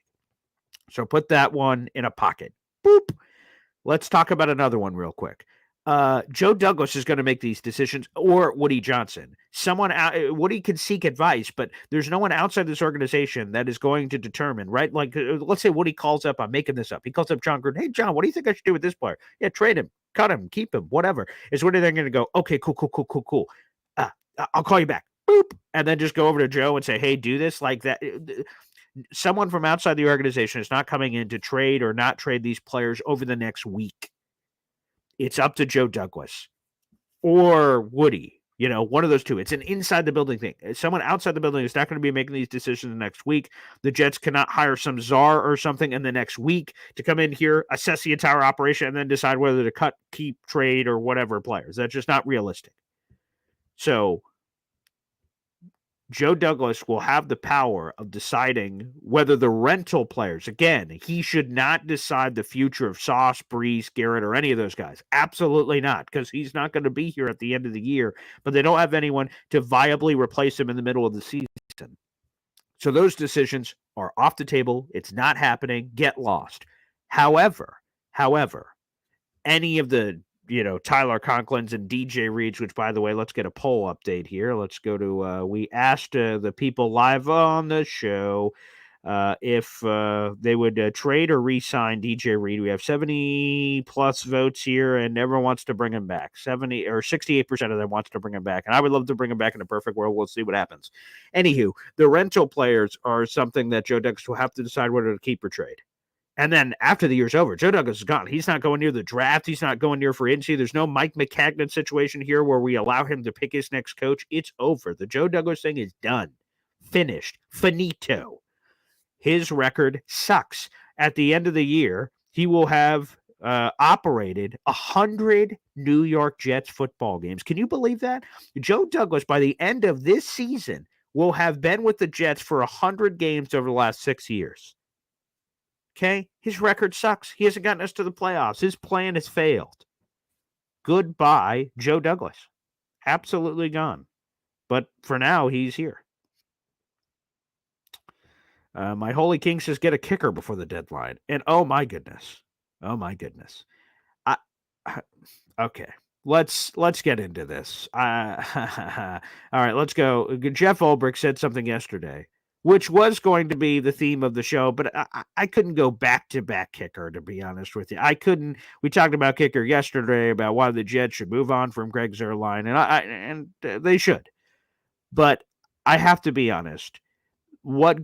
So put that one in a pocket. Boop. Let's talk about another one real quick. Joe Douglas is going to make these decisions, or Woody Johnson. Woody can seek advice, but there's no one outside this organization that is going to determine, right? Like, let's say Woody calls up, I'm making this up. He calls up John Gruden. Hey, John, what do you think I should do with this player? Yeah, trade him, cut him, keep him, whatever. Is Woody then going to go, okay, cool. I'll call you back. Boop. And then just go over to Joe and say, hey, do this like that. Someone from outside the organization is not coming in to trade or not trade these players over the next week. It's up to Joe Douglas. or Woody. One of those two. It's an inside the building thing. Someone outside the building is not going to be making these decisions next week. The Jets cannot hire some czar or something in the next week to come in here, assess the entire operation, and then decide whether to cut, keep, trade, or whatever players. That's just not realistic. So Joe Douglas will have the power of deciding whether the rental players, again, he should not decide the future of Sauce, Brees, Garrett, or any of those guys. Absolutely not, because he's not going to be here at the end of the year, but they don't have anyone to viably replace him in the middle of the season. So those decisions are off the table. It's not happening. Get lost. However, any of the Tyler Conklin's and DJ Reed's, which, by the way, let's get a poll update here. Let's go to, we asked the people live on the show if they would trade or re-sign DJ Reed. We have 70 plus votes here, and everyone wants to bring him back. 70 or 68% of them wants to bring him back, and I would love to bring him back in a perfect world. We'll see what happens. Anywho, the rental players are something that Joe Douglas will have to decide whether to keep or trade. And then after the year's over, Joe Douglas is gone. He's not going near the draft. He's not going near free agency. There's no Mike McCagnon situation here where we allow him to pick his next coach. It's over. The Joe Douglas thing is done. Finished. Finito. His record sucks. At the end of the year, he will have operated 100 New York Jets football games. Can you believe that? Joe Douglas, by the end of this season, will have been with the Jets for 100 games over the last 6 years. Okay? His record sucks. He hasn't gotten us to the playoffs. His plan has failed. Goodbye, Joe Douglas. Absolutely gone. But for now, he's here. My Holy King says get a kicker before the deadline. And oh my goodness. Okay. Let's get into this. All right, let's go. Jeff Ulbrich said something yesterday, which was going to be the theme of the show, but I couldn't go back-to-back kicker, to be honest with you. I couldn't. We talked about kicker yesterday, about why the Jets should move on from Greg Zuerlein, and they should. But I have to be honest. What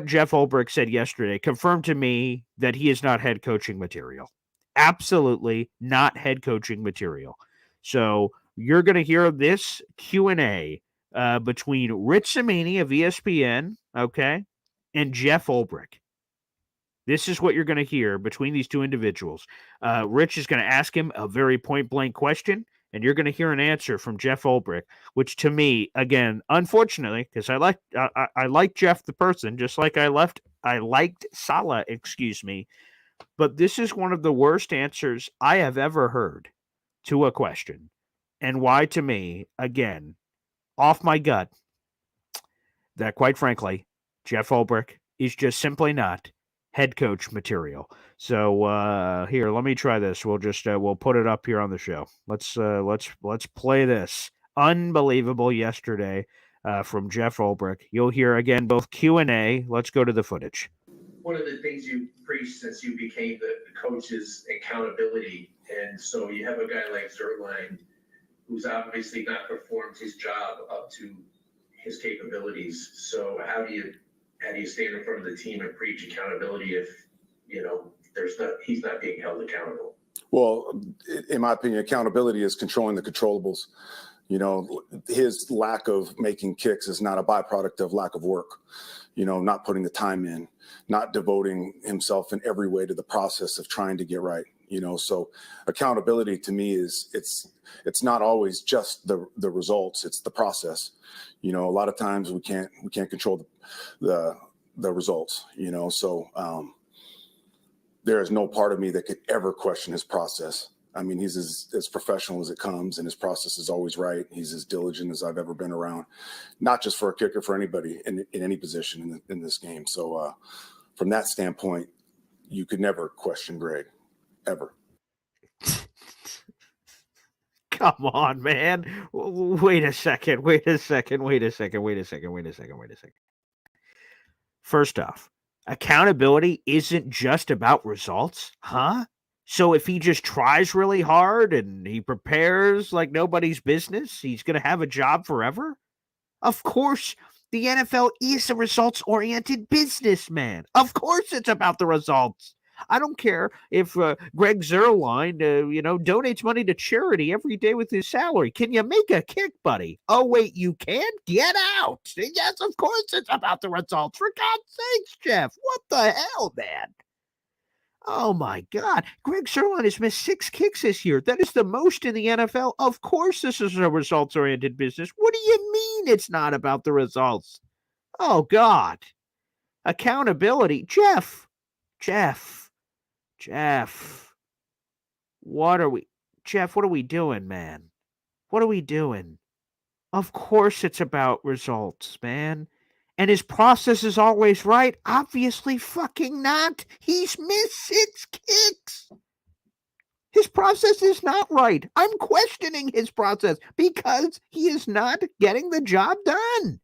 Jeff Ulbrich said yesterday confirmed to me that he is not head coaching material. Absolutely not head coaching material. So you're going to hear this Q&A between Rich Cimini of ESPN, okay, and Jeff Ulbrich. This is what you're going to hear between these two individuals. Rich is going to ask him a very point-blank question, and you're going to hear an answer from Jeff Ulbrich, which to me, again, unfortunately, because I like Jeff the person, just like I liked Saleh, but this is one of the worst answers I have ever heard to a question. And why, to me, again, off my gut, that quite frankly, Jeff Ulbrich is just simply not head coach material. So here, let me try this. We'll just we'll put it up here on the show. Let's play this. Unbelievable yesterday from Jeff Ulbrich. You'll hear again both Q&A. Let's go to the footage. One of the things you preached since you became the coach is accountability, and so you have a guy like Zuerlein who's obviously not performed his job up to his capabilities. So how do you stand in front of the team and preach accountability if he's not being held accountable? Well, in my opinion, accountability is controlling the controllables. His lack of making kicks is not a byproduct of lack of work. Not putting the time in, not devoting himself in every way to the process of trying to get right. So accountability to me is it's not always just the results, it's the process. A lot of times we can't control the results, so there is no part of me that could ever question his process. I mean, he's as professional as it comes, and his process is always right. He's as diligent as I've ever been around, not just for a kicker, for anybody in any position in this game. So from that standpoint, you could never question Greg, ever. Come on, man. Wait a second. First off, accountability isn't just about results, huh? So if he just tries really hard and he prepares like nobody's business, he's going to have a job forever? Of course, the NFL is a results-oriented business, man. Of course it's about the results. I don't care if Greg Zerline, donates money to charity every day with his salary. Can you make a kick, buddy? Oh, wait, you can't? Get out. Yes, of course it's about the results. For God's sakes, Jeff. What the hell, man? Oh my God. Greg Zerline has missed 6 kicks this year. That is the most in the NFL. Of course, this is a results oriented business. What do you mean it's not about the results? Oh God. Accountability. Jeff. What are we, Jeff, what are we doing, man? What are we doing? Of course it's about results, man. And his process is always right? Obviously fucking not. He's missed 6 kicks. His process is not right. I'm questioning his process because he is not getting the job done.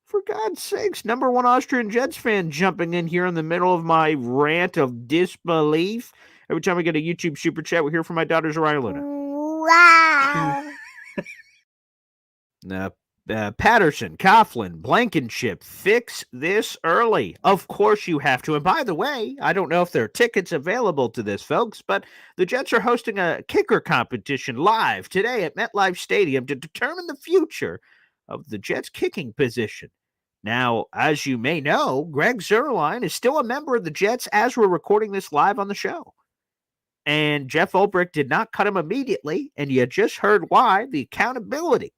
For God's sakes, number one Austrian Jets fan jumping in here in the middle of my rant of disbelief. Every time I get a YouTube super chat, we hear from my daughter, Zariah Luna. Wow. Patterson, Coughlin, Blankenship, fix this early. Of course you have to. And by the way, I don't know if there are tickets available to this, folks, but the Jets are hosting a kicker competition live today at MetLife Stadium to determine the future of the Jets' kicking position. Now, as you may know, Greg Zerline is still a member of the Jets as we're recording this live on the show. And Jeff Ulbrich did not cut him immediately, and you just heard why, the accountability.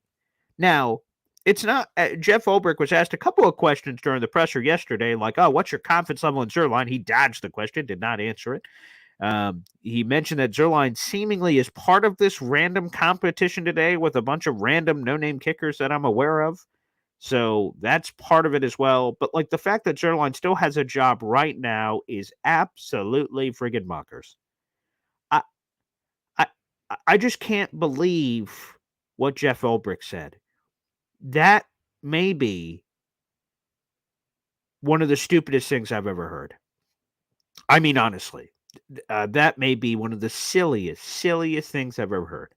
Now, it's not, Jeff Ulbrich was asked a couple of questions during the presser yesterday, like, oh, what's your confidence level in Zerline? He dodged the question, did not answer it. He mentioned that Zerline seemingly is part of this random competition today with a bunch of random no-name kickers that I'm aware of. So that's part of it as well. But like the fact that Zerline still has a job right now is absolutely friggin' bonkers. I just can't believe what Jeff Ulbrich said. That may be one of the stupidest things I've ever heard. I mean, honestly, that may be one of the silliest things I've ever heard.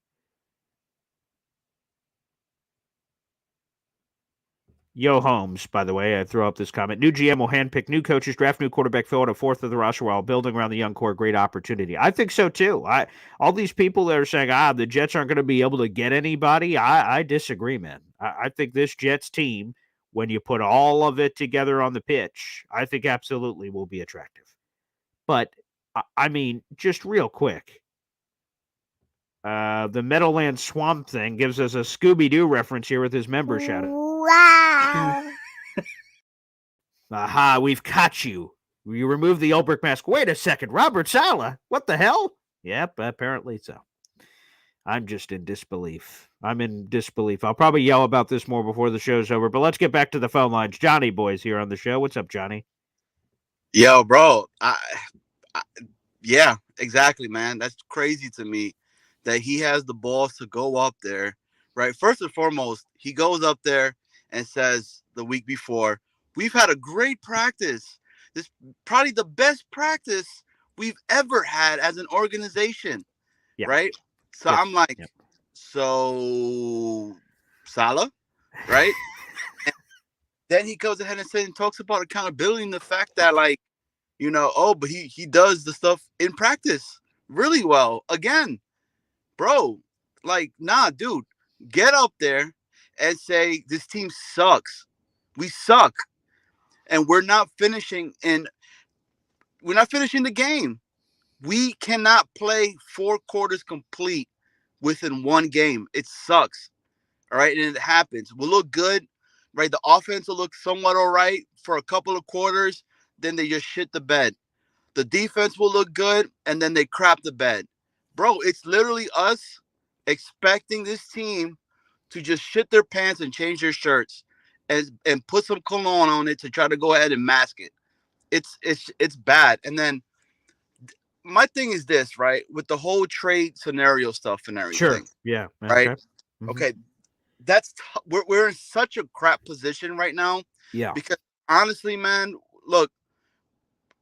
Yo Holmes, by the way, I throw up this comment. New GM will handpick new coaches, draft new quarterback, fill out a fourth of the roster while building around the young core. Great opportunity. I think so too. All these people that are saying, the Jets aren't going to be able to get anybody. I disagree, man. I think this Jets team, when you put all of it together on the pitch, I think absolutely will be attractive. But I mean, just real quick. The Meadowlands Swamp Thing gives us a Scooby-Doo reference here with his member shout out. Wow. Aha, we've caught you. You removed the Ulbrich mask. Wait a second, Robert Saleh? What the hell? Yep, apparently so. I'm just in disbelief. I'm in disbelief. I'll probably yell about this more before the show's over, but let's get back to the phone lines. Johnny Boy's here on the show. What's up, Johnny? Yo, bro. Yeah, exactly, man. That's crazy to me that he has the balls to go up there, right? First and foremost, he goes up there and says the week before, we've had a great practice. This probably the best practice we've ever had as an organization, right? So I'm like, so Salah, right? And then he goes ahead and talks about accountability and the fact that, like, but he does the stuff in practice really well. Again, bro, like, nah, dude, get up there and say this team sucks. We suck. And we're not finishing the game. We cannot play 4 quarters complete within one game. It sucks. All right. And it happens. We'll look good, right? The offense will look somewhat all right for a couple of quarters. Then they just shit the bed. The defense will look good, and then they crap the bed. Bro, it's literally us expecting this team to just shit their pants and change their shirts and put some cologne on it to try to go ahead and mask it. It's bad. And then my thing is this, right? With the whole trade scenario stuff and everything. Sure. Yeah. Right? Okay. Mm-hmm. Okay. We're in such a crap position right now. Yeah. Because honestly, man, look,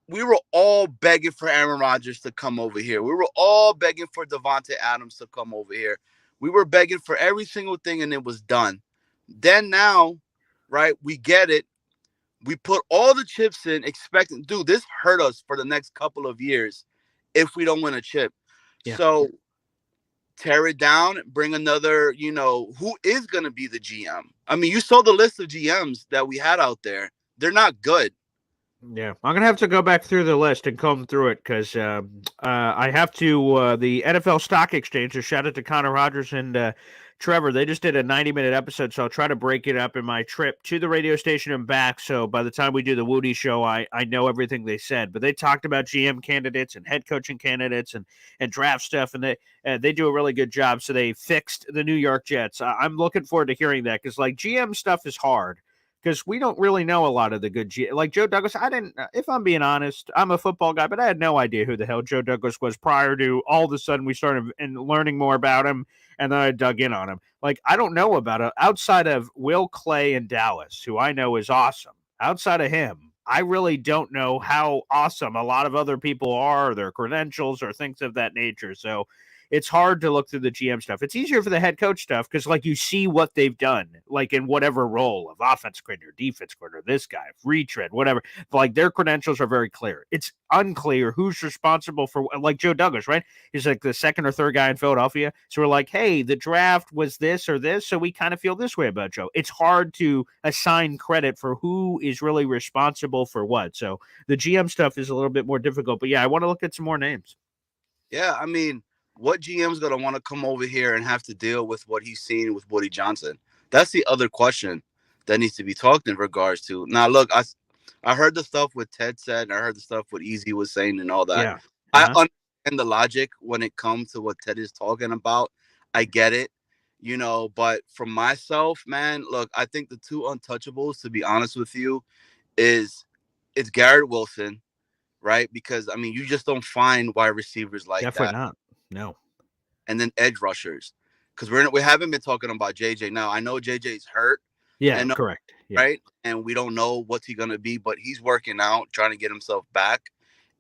we were all begging for Aaron Rodgers to come over here. We were all begging for Devontae Adams to come over here. We were begging for every single thing, and it was done. Then now, right, we get it. We put all the chips in, expecting, dude, this hurt us for the next couple of years if we don't win a chip. Yeah. So tear it down, bring another, who is going to be the GM? I mean, you saw the list of GMs that we had out there. They're not good. Yeah, I'm gonna have to go back through the list and comb through it because I have to. The NFL Stock Exchange. A shout out to Connor Rogers and Trevor. They just did a 90-minute episode, so I'll try to break it up in my trip to the radio station and back. So by the time we do the Woody show, I know everything they said. But they talked about GM candidates and head coaching candidates and draft stuff, and they do a really good job. So they fixed the New York Jets. I'm looking forward to hearing that because like GM stuff is hard. Because we don't really know a lot of the good like Joe Douglas. I didn't, if I'm being honest, I'm a football guy, but I had no idea who the hell Joe Douglas was prior to all of a sudden we started learning more about him, and then I dug in on him. Like I don't know about it outside of Will Clay in Dallas, who I know is awesome. Outside of him, I really don't know how awesome a lot of other people are, or their credentials, or things of that nature. So it's hard to look through the GM stuff. It's easier for the head coach stuff because, like, you see what they've done, like in whatever role of offense coordinator, defense coordinator, this guy, retread, whatever. Like their credentials are very clear. It's unclear who's responsible for, like Joe Douglas, right? He's like the second or third guy in Philadelphia. So we're like, hey, the draft was this or this, so we kind of feel this way about Joe. It's hard to assign credit for who is really responsible for what. So the GM stuff is a little bit more difficult. But yeah, I want to look at some more names. Yeah, I mean, what GM's going to want to come over here and have to deal with what he's seen with Woody Johnson? That's the other question that needs to be talked in regards to. Now, look, I heard the stuff what Ted said, and I heard the stuff what Easy was saying and all that. Yeah. I understand the logic when it comes to what Ted is talking about. I get it, but for myself, man, look, I think the two untouchables, to be honest with you, it's Garrett Wilson, right? Because, I mean, you just don't find wide receivers like Definitely that. not. No. And then edge rushers, because we haven't been talking about JJ. Now I know JJ's hurt. Yeah, correct. Yeah. Right, and we don't know what's he gonna be, but he's working out, trying to get himself back.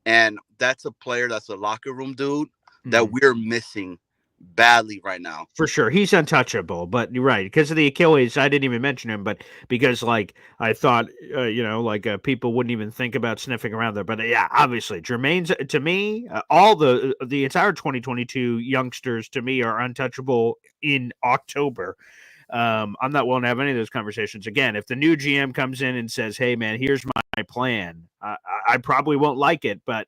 And that's a player, that's a locker room dude that we're missing badly right now. For sure. He's untouchable, but you're right. Because of the Achilles, I didn't even mention him, but because, like, I thought, people wouldn't even think about sniffing around there. But yeah, obviously, Jermaine's, to me, all the entire 2022 youngsters, to me, are untouchable in October. I'm not willing to have any of those conversations. Again, if the new GM comes in and says, hey, man, here's my plan, I probably won't like it, but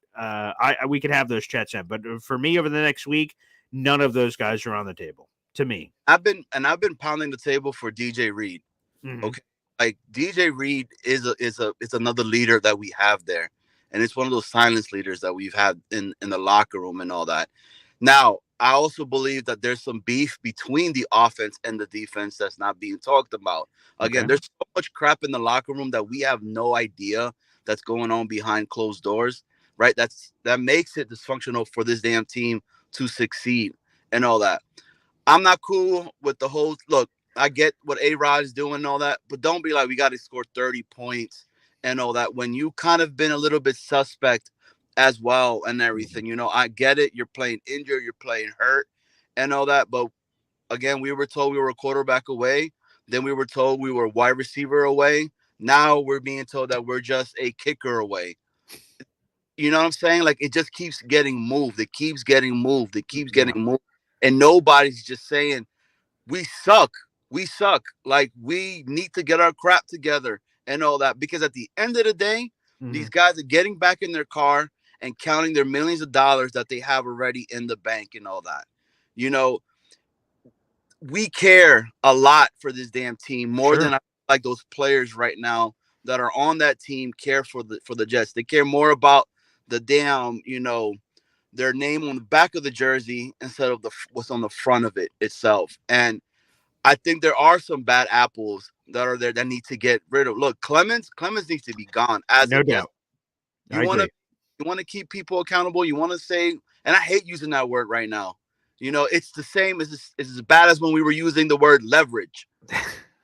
we could have those chats in. But for me, over the next week, none of those guys are on the table to me. I've been pounding the table for DJ Reed. Okay, like DJ Reed is another leader that we have there, and it's one of those silence leaders that we've had in the locker room and all that. Now, I also believe that there's some beef between the offense and the defense that's not being talked about. Again, there's so much crap in the locker room that we have no idea that's going on behind closed doors, right? That makes it dysfunctional for this damn team to succeed and all that. I'm not cool with the whole look. I get what A-Rod is doing and all that, but don't be like, we got to score 30 points and all that when you kind of been a little bit suspect as well and everything. I get it. You're playing injured, you're playing hurt and all that. But again, we were told we were a quarterback away. Then we were told we were a wide receiver away. Now we're being told that we're just a kicker away. You know what I'm saying? Like, it just keeps getting moved. It keeps getting moved. It keeps getting moved. And nobody's just saying, we suck. We suck. Like, we need to get our crap together and all that. Because at the end of the day, these guys are getting back in their car and counting their millions of dollars that they have already in the bank and all that. We care a lot for this damn team more than I like those players right now that are on that team care for the Jets. They care more about the damn, their name on the back of the jersey instead of what's on the front of it itself. And I think there are some bad apples that are there that need to get rid of. Look, Clemens needs to be gone as no doubt. You want to keep people accountable. You want to say, and I hate using that word right now. It's the same it's as bad as when we were using the word leverage.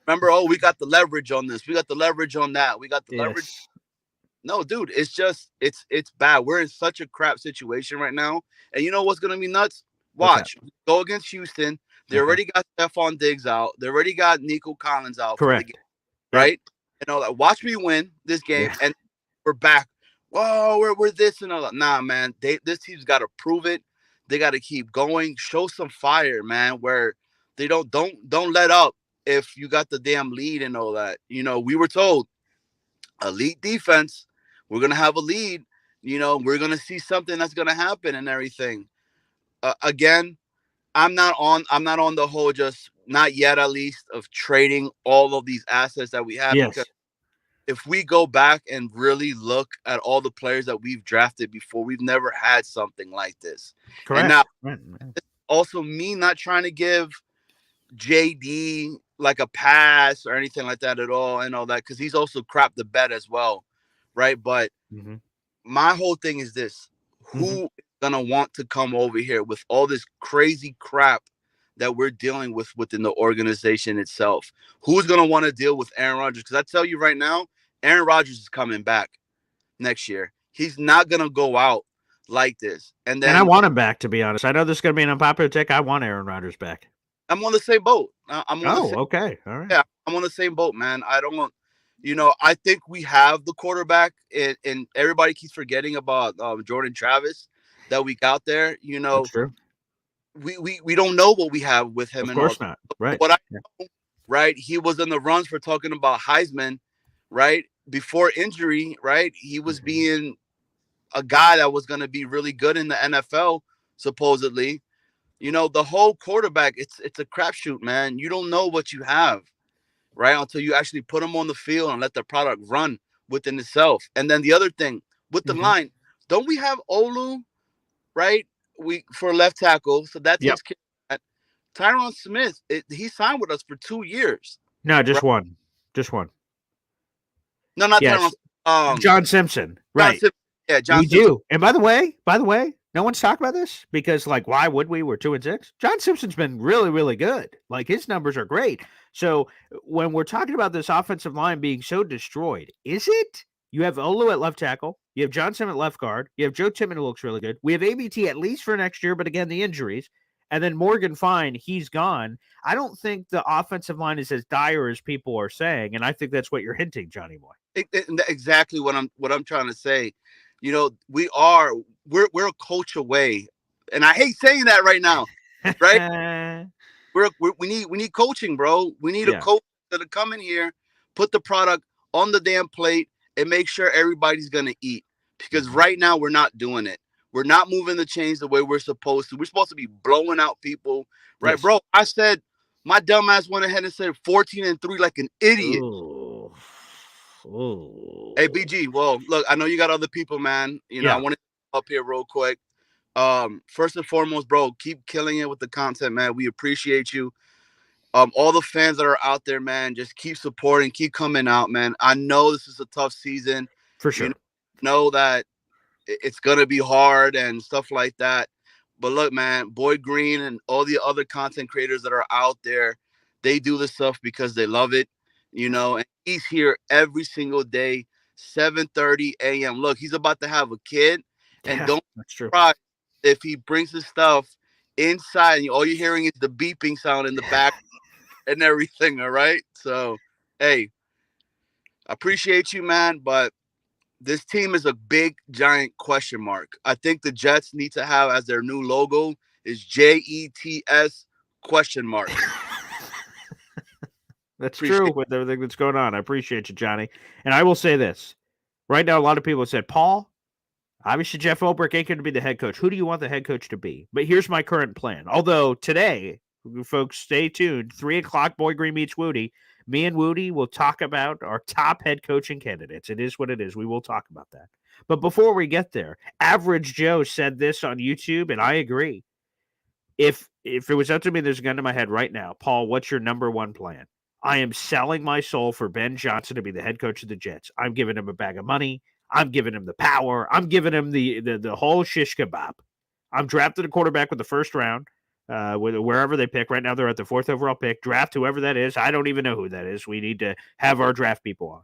Remember, we got the leverage on this. We got the leverage on that. We got the leverage. No, dude, it's bad. We're in such a crap situation right now. And you know what's going to be nuts? Watch. Go against Houston. They already got Stephon Diggs out. They already got Nico Collins out. Correct. Right? Like, watch me win this game, Yeah. and we're back. Whoa, we're this and all that. Nah, man. This team's got to prove it. They got to keep going. Show some fire, man. Where they don't let up if you got the damn lead and all that. We were told elite defense. We're gonna have a lead. We're gonna see something that's gonna happen and everything. Again, I'm not on the whole, just not yet at least, of trading all of these assets that we have, because Yes. if we go back and really look at all the players that we've drafted before, we've never had something like this. And Correct. now, Right. also me not trying to give JD like a pass or anything like that at all and all that, because he's also crapped the bed as well, right? But Mm-hmm. my whole thing is this: Mm-hmm. who is gonna want to come over here with all this crazy crap that we're dealing with within the organization itself? Who's gonna want to deal with Aaron Rodgers? Because I tell you right now, Aaron Rodgers is coming back next year. He's not gonna go out like this. And And I then want him back, to be honest. I know this is going to be an unpopular take. I want Aaron Rodgers back. I'm on the same boat. I'm on the same. Oh, okay. All right. Yeah, I'm on the same boat, man. I don't. I think we have the quarterback, and everybody keeps forgetting about Jordan Travis that we got there. That's true. We don't know what we have with him Of and all. course not. Right. What I Yeah. know, right? He was in the runs for talking about Heisman, right? Before injury, right? He was Mhm. being a guy that was going to be really good in the NFL, supposedly. The whole quarterback, it's a crapshoot, man. You don't know what you have, right? Until you actually put them on the field and let the product run within itself. And then the other thing with the Mhm. line, don't we have Olu, right? We for left tackle, so that Yep. takes care of that. Tyron Smith, he signed with us for 2 years, No, just right? one. Just one. No, not Yes. Tyron. John Simpson. John Right. Simpson. Yeah, John We Simpson. do. And by the way, no one's talking about this because, like, why would we? We're 2-6. John Simpson's been really, really good. Like, his numbers are great. So when we're talking about this offensive line being so destroyed, is it? You have Olu at left tackle. You have Johnson at left guard. You have Joe Timmon, who looks really good. We have ABT at least for next year, but again, the injuries. And then Morgan Fine, he's gone. I don't think the offensive line is as dire as people are saying, and I think that's what you're hinting, Johnny Boy. Exactly what I'm trying to say. We're a coach away, and I hate saying that right now, right? We need coaching, bro. We need a Yeah. coach to come in here, put the product on the damn plate, and make sure everybody's gonna eat. Because right now we're not doing it. We're not moving the chains the way we're supposed to. We're supposed to be blowing out people, right, Yes. bro? I said my dumbass went ahead and said 14-3 like an idiot. Ooh. Ooh. Hey, BG. Well, look, I know you got other people, man. I Yeah. want to up here real quick. First and foremost, bro, keep killing it with the content, man. We appreciate you. All the fans that are out there, man, just keep supporting, keep coming out, man. I know this is a tough season. For sure. Know that it's gonna be hard and stuff like that. But look, man, Boy Green and all the other content creators that are out there, they do this stuff because they love it, and he's here every single day, 7:30 a.m. Look, he's about to have a kid, and Yeah, don't that's true. surprise if he brings his stuff inside and all you're hearing is the beeping sound in the back and everything. All right. So, hey, I appreciate you, man, but this team is a big, giant question mark. I think the Jets need to have as their new logo is JETS question mark. That's Appreciate true with everything that's going on. I appreciate you, Johnny. And I will say this. Right now, a lot of people have said, Paul, obviously Jeff Ulbrich ain't going to be the head coach. Who do you want the head coach to be? But here's my current plan. Although today, folks, stay tuned. 3 o'clock, Boy Green meets Woody. Me and Woody will talk about our top head coaching candidates. It is what it is. We will talk about that. But before we get there, Average Joe said this on YouTube, and I agree. If it was up to me, there's a gun to my head right now. Paul, what's your number one plan? I am selling my soul for Ben Johnson to be the head coach of the Jets. I'm giving him a bag of money. I'm giving him the power. I'm giving him the whole shish kebab. I'm drafting a quarterback with the first round, wherever they pick. Right now, they're at the 4th overall pick. Draft whoever that is. I don't even know who that is. We need to have our draft people on.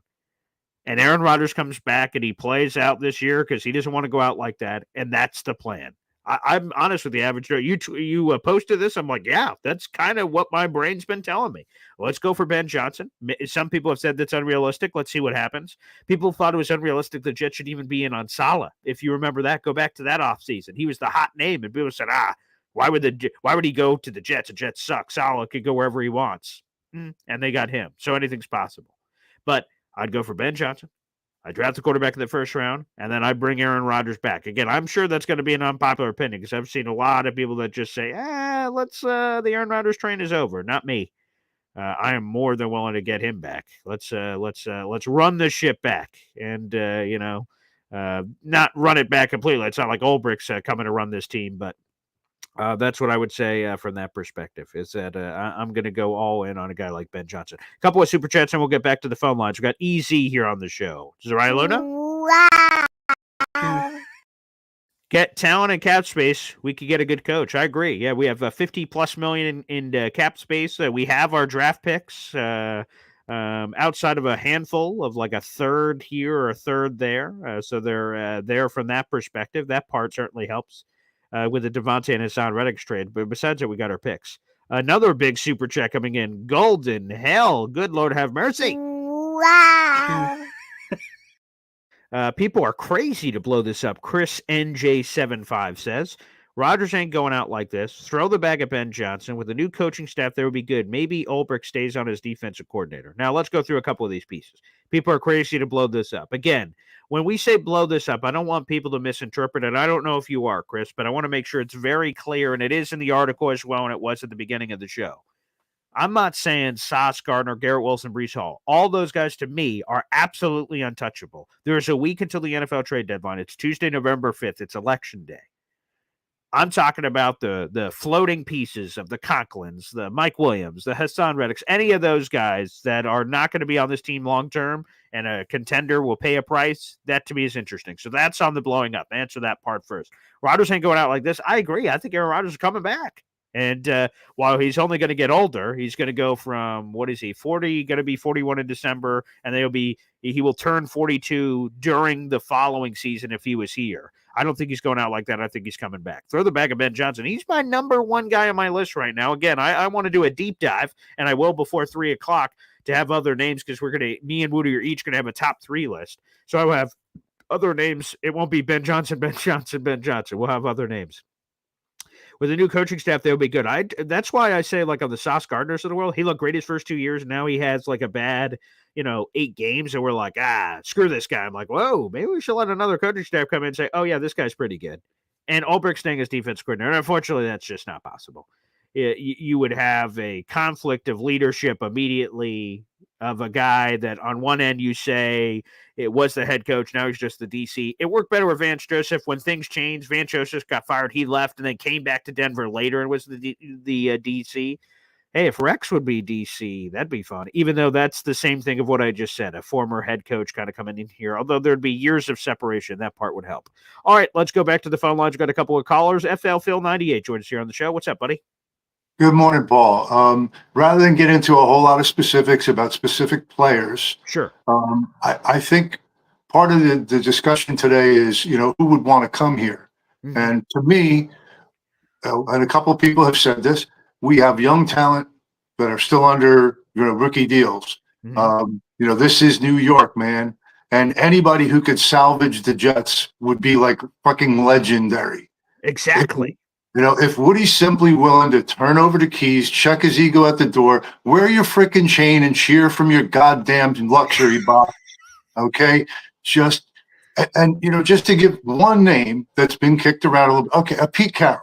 And Aaron Rodgers comes back and he plays out this year because he doesn't want to go out like that. And that's the plan. I'm honest with you, Average Joe. You posted this. I'm like, yeah, that's kind of what my brain's been telling me. Let's go for Ben Johnson. Some people have said that's unrealistic. Let's see what happens. People thought it was unrealistic the Jets should even be in on Saleh. If you remember that, go back to that offseason. He was the hot name, and people said, why would he go to the Jets? The Jets suck. Saleh could go wherever he wants. And they got him. So anything's possible. But I'd go for Ben Johnson. I draft the quarterback in the first round, and then I bring Aaron Rodgers back. Again, I'm sure that's going to be an unpopular opinion because I've seen a lot of people that just say, the Aaron Rodgers train is over. Not me. I am more than willing to get him back. Let's run the ship back and, not run it back completely. It's not like Ulbricht's coming to run this team, but that's what I would say from that perspective is that I'm going to go all in on a guy like Ben Johnson. A couple of super chats, and we'll get back to the phone lines. We got EZ here on the show. Is it right, Luna? Wow. Get talent and cap space. We could get a good coach. I agree. Yeah, we have 50 plus million in cap space. We have our draft picks outside of a handful of like a third here or a third there. So they're there from that perspective. That part certainly helps. With the Devontae and Hassan Reddick trade. But besides that, we got our picks. Another big super check coming in. Golden hell. Good Lord have mercy. Wow. People are crazy to blow this up. Chris NJ75 says, Rodgers ain't going out like this. Throw the bag at Ben Johnson. With a new coaching staff, there would be good. Maybe Ulbrich stays on as defensive coordinator. Now, let's go through a couple of these pieces. People are crazy to blow this up. Again, when we say blow this up, I don't want people to misinterpret it. I don't know if you are, Chris, but I want to make sure it's very clear, and it is in the article as well, and it was at the beginning of the show. I'm not saying Sauce Gardner, Garrett Wilson, Breece Hall. All those guys, to me, are absolutely untouchable. There's a week until the NFL trade deadline. It's Tuesday, November 5th. It's Election Day. I'm talking about the floating pieces of the Conklins, the Mike Williams, the Hassan Reddicks, any of those guys that are not going to be on this team long-term and a contender will pay a price. That, to me, is interesting. So that's on the blowing up. Answer that part first. Rodgers ain't going out like this. I agree. I think Aaron Rodgers is coming back. And while he's only going to get older, he's going to go from, 40, going to be 41 in December, and he will turn 42 during the following season if he was here. I don't think he's going out like that. I think he's coming back. Throw the bag of Ben Johnson. He's my number one guy on my list right now. Again, I want to do a deep dive, and I will before 3 o'clock to have other names because me and Woody are each going to have a top 3 list. So I will have other names. It won't be Ben Johnson, Ben Johnson, Ben Johnson. We'll have other names. With a new coaching staff, they'll be good. That's why I say, like, on the Sauce Gardners of the world, he looked great his first 2 years. Now he has, like, a bad, 8 games, and we're like, screw this guy. I'm like, whoa, maybe we should let another coaching staff come in and say, oh, yeah, this guy's pretty good. And Ulbrich staying as defense coordinator. And unfortunately, that's just not possible. You would have a conflict of leadership immediately of a guy that on one end you say it was the head coach, now he's just the DC. It worked better with Vance Joseph. When things changed, Vance Joseph got fired, he left, and then came back to Denver later and was the DC. Hey, if Rex would be DC, that'd be fun, even though that's the same thing of what I just said, a former head coach kind of coming in here, although there'd be years of separation. That part would help. All right, let's go back to the phone lines. We've got a couple of callers. FL Phil 98 joins us here on the show. What's up, buddy? Good morning, Paul. Rather than get into a whole lot of specifics about specific players, sure. I think part of the discussion today is, who would want to come here? Mm-hmm. And to me, and a couple of people have said this, we have young talent that are still under, rookie deals. Mm-hmm. This is New York, man. And anybody who could salvage the Jets would be like fucking legendary. Exactly. If Woody's simply willing to turn over the keys, check his ego at the door, wear your freaking chain and cheer from your goddamn luxury box, okay? Just to give one name that's been kicked around a little bit, okay, Pete Carroll.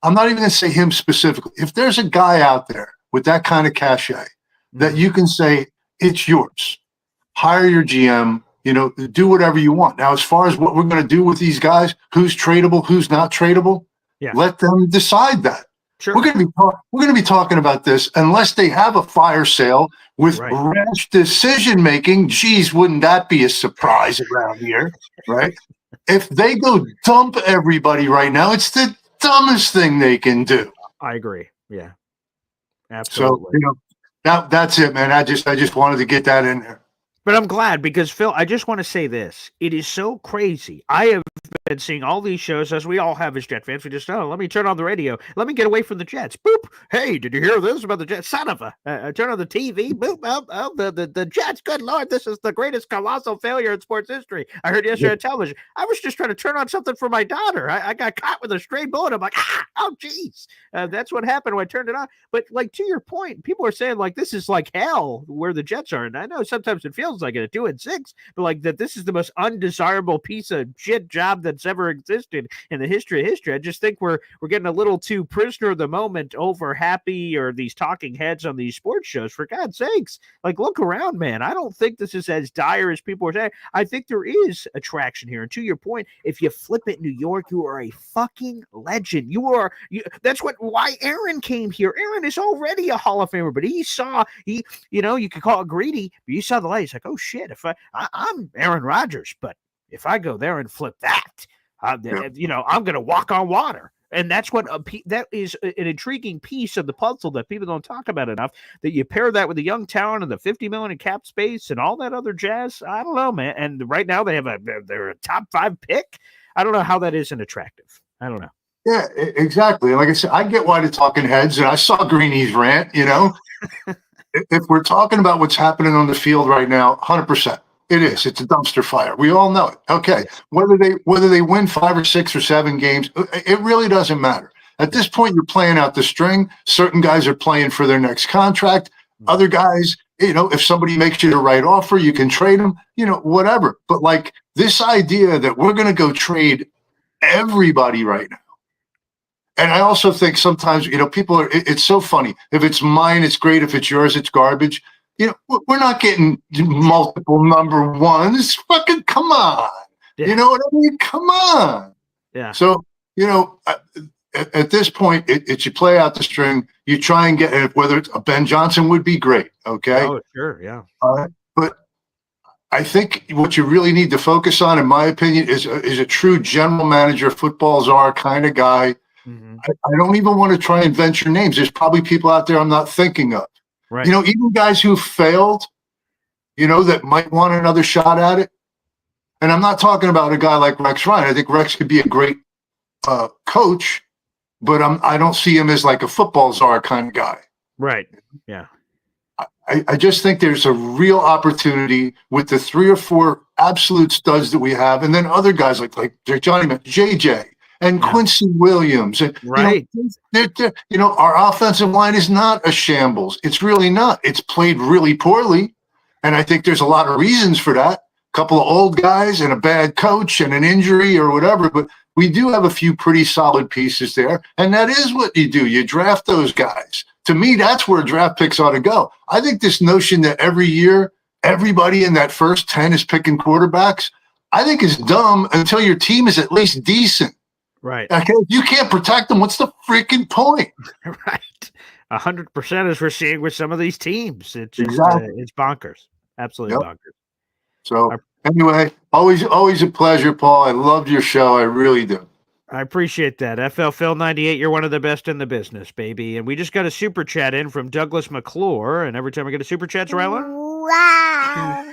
I'm not even going to say him specifically. If there's a guy out there with that kind of cachet that you can say, it's yours, hire your GM, do whatever you want. Now, as far as what we're going to do with these guys, who's tradable, who's not tradable, let them decide that. Sure. We're going to be talking about this unless they have a fire sale with rash decision making. Geez, wouldn't that be a surprise around here, right? If they go dump everybody right now, it's the dumbest thing they can do. I agree. Yeah, absolutely. So that's it, man. I just wanted to get that in there. But I'm glad because, Phil, I just want to say this. It is so crazy. I have been seeing all these shows, as we all have as Jet fans. We just, let me turn on the radio. Let me get away from the Jets. Boop. Hey, did you hear this about the Jets? Son of a. Turn on the TV. Boop. The Jets. Good Lord, this is the greatest colossal failure in sports history. I heard yesterday on television. I was just trying to turn on something for my daughter. I got caught with a stray bullet. I'm like, oh, geez. That's what happened when I turned it on. But, like, to your point, people are saying, like, this is like hell where the Jets are. And I know sometimes it feels like it, 2-6, but, like, that this is the most undesirable piece of shit job that's ever existed in the history of history. I just think we're getting a little too prisoner of the moment over happy or these talking heads on these sports shows. For God's sakes, like, look around, man. I don't think this is as dire as people are saying. I think there is attraction here. And to your point, if you flip it, New York, you are a fucking legend. That's why Aaron came here. Aaron is already a Hall of Famer, but you could call it greedy, but you saw the light. He's like, oh shit, if I'm Aaron Rodgers, but if I go there and flip that, I'm going to walk on water. And that's what that is an intriguing piece of the puzzle that people don't talk about enough, that you pair that with the young talent and the $50 million in cap space and all that other jazz. I don't know, man. And right now they're a top 5 pick. I don't know how that isn't attractive. I don't know. Yeah, exactly. Like I said, I get why the talking heads, and I saw Greeny's rant, If we're talking about what's happening on the field right now, 100%. It is. It's a dumpster fire. We all know it. Okay. Whether they win 5 or 6 or 7 games, it really doesn't matter. At this point, you're playing out the string. Certain guys are playing for their next contract. Other guys, if somebody makes you the right offer, you can trade them, whatever. But like this idea that we're going to go trade everybody right now. And I also think sometimes, people it's so funny. If it's mine, it's great. If it's yours, it's garbage. We're not getting multiple number ones. Fucking come on. Yeah. You know what I mean? Come on. Yeah. So, at this point, it's you play out the string. You try and get, whether it's Ben Johnson would be great. Okay. Oh, sure. Yeah. But I think what you really need to focus on, in my opinion, is a true general manager, football czar kind of guy. Mm-hmm. I don't even want to try and venture names. There's probably people out there I'm not thinking of. Right. Even guys who failed, that might want another shot at it. And I'm not talking about a guy like Rex Ryan. I think Rex could be a great coach, but I don't see him as like a football czar kind of guy. Right. Yeah. I just think there's a real opportunity with the 3 or 4 absolute studs that we have, and then other guys like Johnny, JJ, and Quincy Williams. And, right. Our offensive line is not a shambles. It's really not. It's played really poorly. And I think there's a lot of reasons for that. A couple of old guys and a bad coach and an injury or whatever. But we do have a few pretty solid pieces there. And that is what you do. You draft those guys. To me, that's where draft picks ought to go. I think this notion that every year, everybody in that first 10 is picking quarterbacks, I think is dumb until your team is at least decent. Right. Okay. If you can't protect them, what's the freaking point? Right. 100% as we're seeing with some of these teams. It's just, it's bonkers. Absolutely bonkers. So anyway, always a pleasure, Paul. I loved your show. I really do. I appreciate that. FL Phil 98, you're one of the best in the business, baby. And we just got a super chat in from Douglas McClure. And every time we get a super chat, Ryler, wow.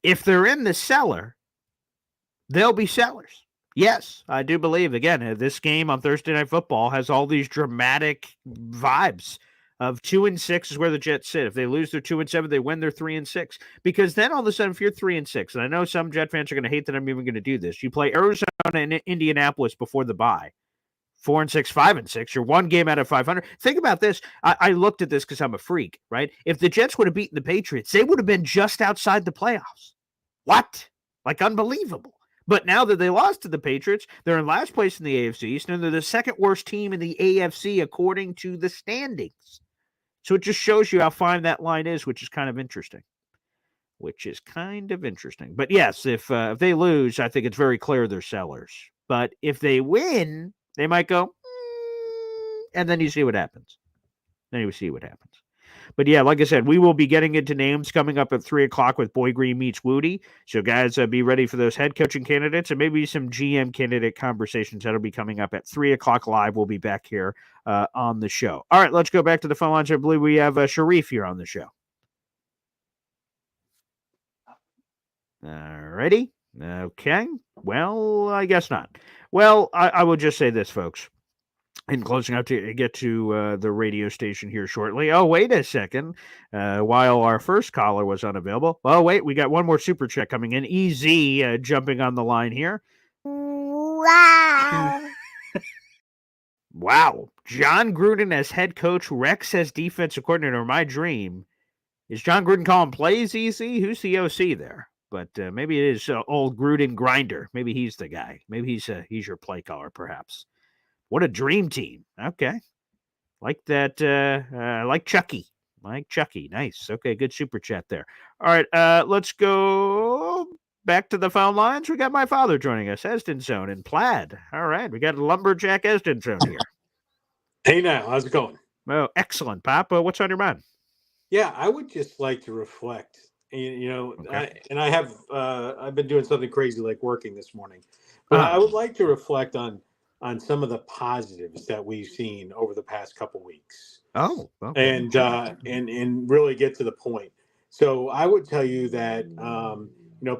If they're in the cellar, they'll be sellers. Yes, I do believe, again, this game on Thursday Night Football has all these dramatic vibes of 2-6 is where the Jets sit. If they lose, they're 2-7. They win, they're 3-6. Because then all of a sudden, if you're 3-6, and I know some Jet fans are going to hate that I'm even going to do this, you play Arizona and Indianapolis before the bye. 4-6, 5-6. You're 1 game out of 500. Think about this. I looked at this because I'm a freak, right? If the Jets would have beaten the Patriots, they would have been just outside the playoffs. What? Like, unbelievable. But now that they lost to the Patriots, they're in last place in the AFC East, and they're the second worst team in the AFC according to the standings. So it just shows you how fine that line is, which is kind of interesting. But yes, if they lose, I think it's very clear they're sellers. But if they win, they might go, and then you see what happens. But yeah, like I said, we will be getting into names coming up at 3 o'clock with Boy Green Meets Woody. So guys, be ready for those head coaching candidates and maybe some GM candidate conversations that'll be coming up at 3 o'clock live. We'll be back here on the show. All right, let's go back to the phone lines. I believe we have Sharif here on the show. All righty. Okay. Well, I guess not. Well, I will just say this, folks. In closing out to get to the radio station here shortly. Oh, wait a second. While our first caller was unavailable. Oh, wait, we got one more super chat coming in. EZ jumping on the line here. Wow. Wow. John Gruden as head coach, Rex as defensive coordinator. My dream. Is John Gruden calling plays easy? Who's the OC there? But maybe it is old Gruden Grinder. Maybe he's the guy. Maybe he's your play caller, perhaps. What a dream team. Okay. Like that. Like Chucky. Like Chucky. Nice. Okay, good super chat there. All right, let's go back to the phone lines. We got my father joining us, Esden Zone in Plaid. All right, we got Lumberjack Esden Zone here. Hey now, how's it going? Oh, excellent, Pop. What's on your mind? Yeah, I would just like to reflect. Okay. I've been doing something crazy like working this morning, but I would like to reflect on some of the positives that we've seen over the past couple weeks. Oh, okay. And really get to the point. So I would tell you that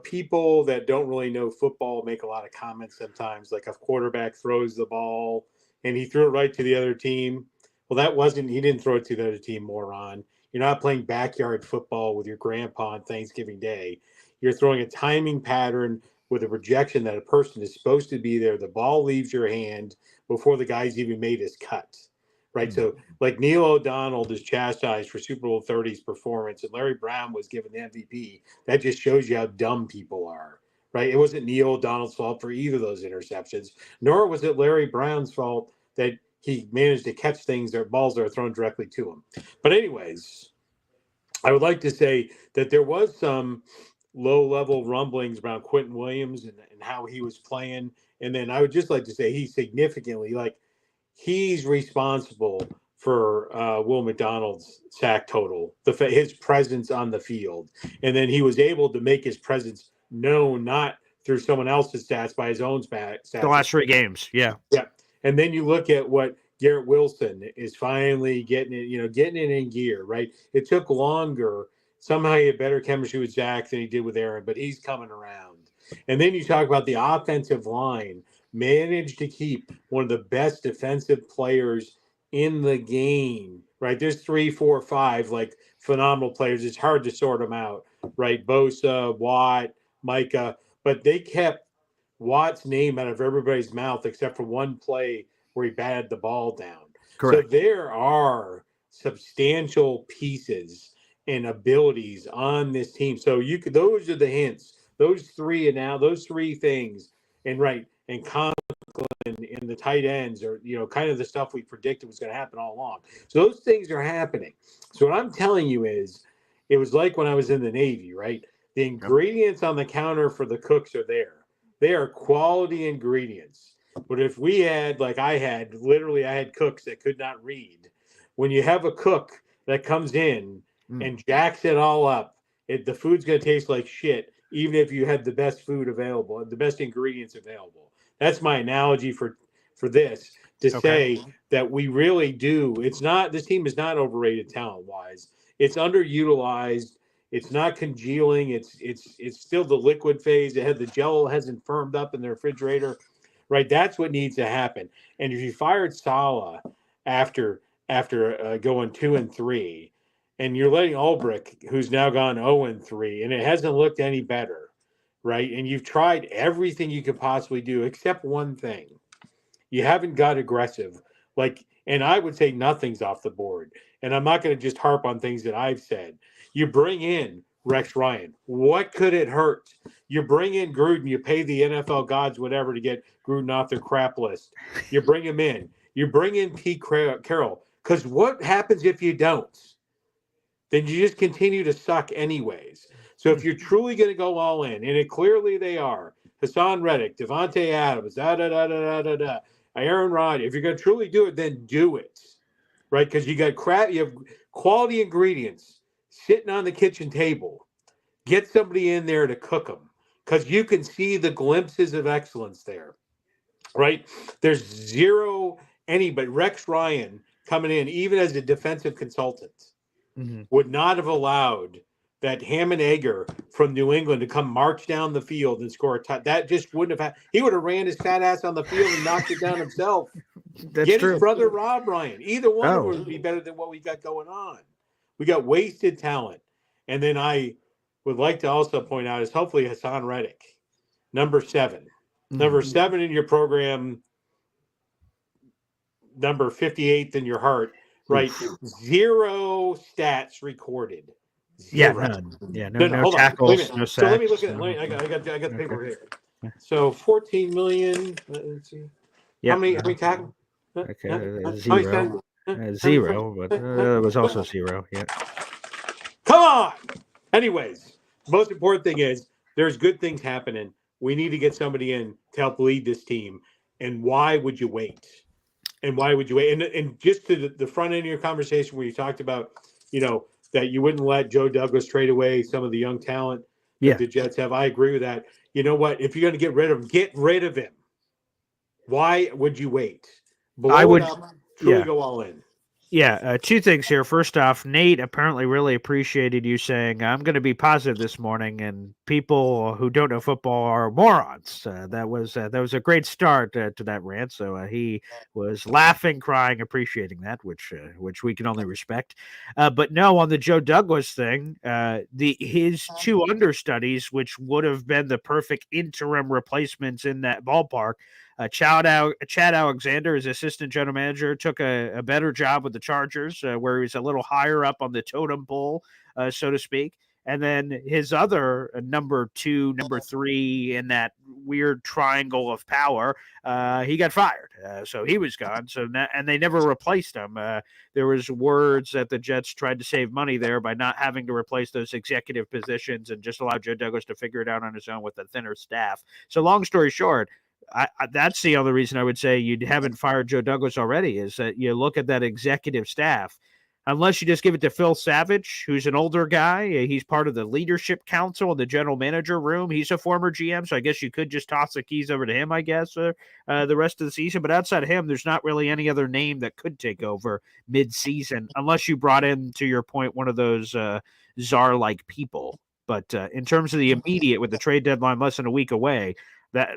people that don't really know football make a lot of comments sometimes, like a quarterback throws the ball and he threw it right to the other team. Well, he didn't throw it to the other team, moron. You're not playing backyard football with your grandpa on Thanksgiving Day. You're throwing a timing pattern with a projection that a person is supposed to be there. The ball leaves your hand before the guy's even made his cut. Right. Hmm. So like Neil O'Donnell is chastised for Super Bowl 30's performance and Larry Brown was given the MVP. That just shows you how dumb people are. Right. It wasn't Neil O'Donnell's fault for either of those interceptions, nor was it Larry Brown's fault that he managed to catch balls that are thrown directly to him. But anyways, I would like to say that there was some low-level rumblings around Quentin Williams and how he was playing. And then I would just like to say he's responsible for Will McDonald's sack total, his presence on the field. And then he was able to make his presence known, not through someone else's stats, by his own stats. The last 3 games. Yeah. Yeah. And then you look at what Garrett Wilson is finally getting it in gear, right? It took longer. Somehow he had better chemistry with Zach than he did with Aaron, but he's coming around. And then you talk about the offensive line managed to keep one of the best defensive players in the game, right? There's 3, 4, 5 like phenomenal players. It's hard to sort them out, right? Bosa, Watt, Micah, but they kept Watt's name out of everybody's mouth except for one play where he batted the ball down. Correct. So there are substantial pieces and abilities on this team. So those are the hints. Those three things, and Conklin and the tight ends are kind of the stuff we predicted was going to happen all along. So those things are happening. So what I'm telling you is, it was like when I was in the Navy, right? The ingredients on the counter for the cooks are there. They are quality ingredients. But if we had, like I had cooks that could not read. When you have a cook that comes in and jacks it all up, the food's going to taste like shit, even if you had the best food available, the best ingredients available. That's my analogy for this, to say that we really do. This team is not overrated talent-wise. It's underutilized. It's not congealing. It's still the liquid phase. The gel hasn't firmed up in the refrigerator, right? That's what needs to happen. And if you fired Saleh after going 2-3, and you're letting Ulbrich, who's now gone 0-3, and it hasn't looked any better, right? And you've tried everything you could possibly do except one thing. You haven't got aggressive. And I would say nothing's off the board. And I'm not going to just harp on things that I've said. You bring in Rex Ryan. What could it hurt? You bring in Gruden. You pay the NFL gods whatever to get Gruden off their crap list. You bring him in. You bring in Pete Carroll. Because what happens if you don't? Then you just continue to suck anyways. So if you're truly going to go all in, and clearly they are, Hassan Reddick, Devontae Adams, Aaron Rodgers, if you're going to truly do it, then do it, right? Because you have quality ingredients sitting on the kitchen table. Get somebody in there to cook them, because you can see the glimpses of excellence there, right? There's zero anybody. Rex Ryan coming in, even as a defensive consultant, would not have allowed that Hammond Egger from New England to come march down the field and score a touchdown. That just wouldn't have happened. He would have ran his fat ass on the field and knocked it down himself. That's Get true. his brother Rob Ryan. Either one of Oh. them would be better than what we got going on. We got wasted talent. And then I would like to also point out is hopefully Hassan Reddick, number 7. Number 7 in your program, number 58th in your heart, right? 0 stats recorded. 0. Yeah, none. Yeah, no hold on. Wait a tackles, minute. no So let me sacks. look at it. I got the paper Okay. here. So 14 million. Let's see. Yeah. How many tackles? Okay, 0. 0, but it was also 0. Yeah. Come on. Anyways, most important thing is there's good things happening. We need to get somebody in to help lead this team. And why would you wait? And just to the front end of your conversation where you talked about, that you wouldn't let Joe Douglas trade away some of the young talent that the Jets have. I agree with that. You know what? If you're going to get rid of him, get rid of him. Why would you wait? Blow it up, truly go all in. Yeah, 2 things here. First off, Nate apparently really appreciated you saying, I'm going to be positive this morning, and people who don't know football are morons. That was a great start to that rant, so he was laughing, crying, appreciating that, which we can only respect. But no, on the Joe Douglas thing, his 2 understudies, which would have been the perfect interim replacements in that ballpark, Chad Alexander, his assistant general manager, took a better job with the Chargers, where he was a little higher up on the totem pole, so to speak. And then his other number 2, number 3 in that weird triangle of power, he got fired. So he was gone. And they never replaced him. There was words that the Jets tried to save money there by not having to replace those executive positions and just allow Joe Douglas to figure it out on his own with a thinner staff. So long story short, that's the other reason I would say you haven't fired Joe Douglas already is that you look at that executive staff, unless you just give it to Phil Savage, who's an older guy. He's part of the leadership council in the general manager room. He's a former GM, so I guess you could just toss the keys over to him, I guess, the rest of the season. But outside of him, there's not really any other name that could take over mid-season, unless you brought in, to your point, one of those czar-like people. But in terms of the immediate, with the trade deadline less than a week away,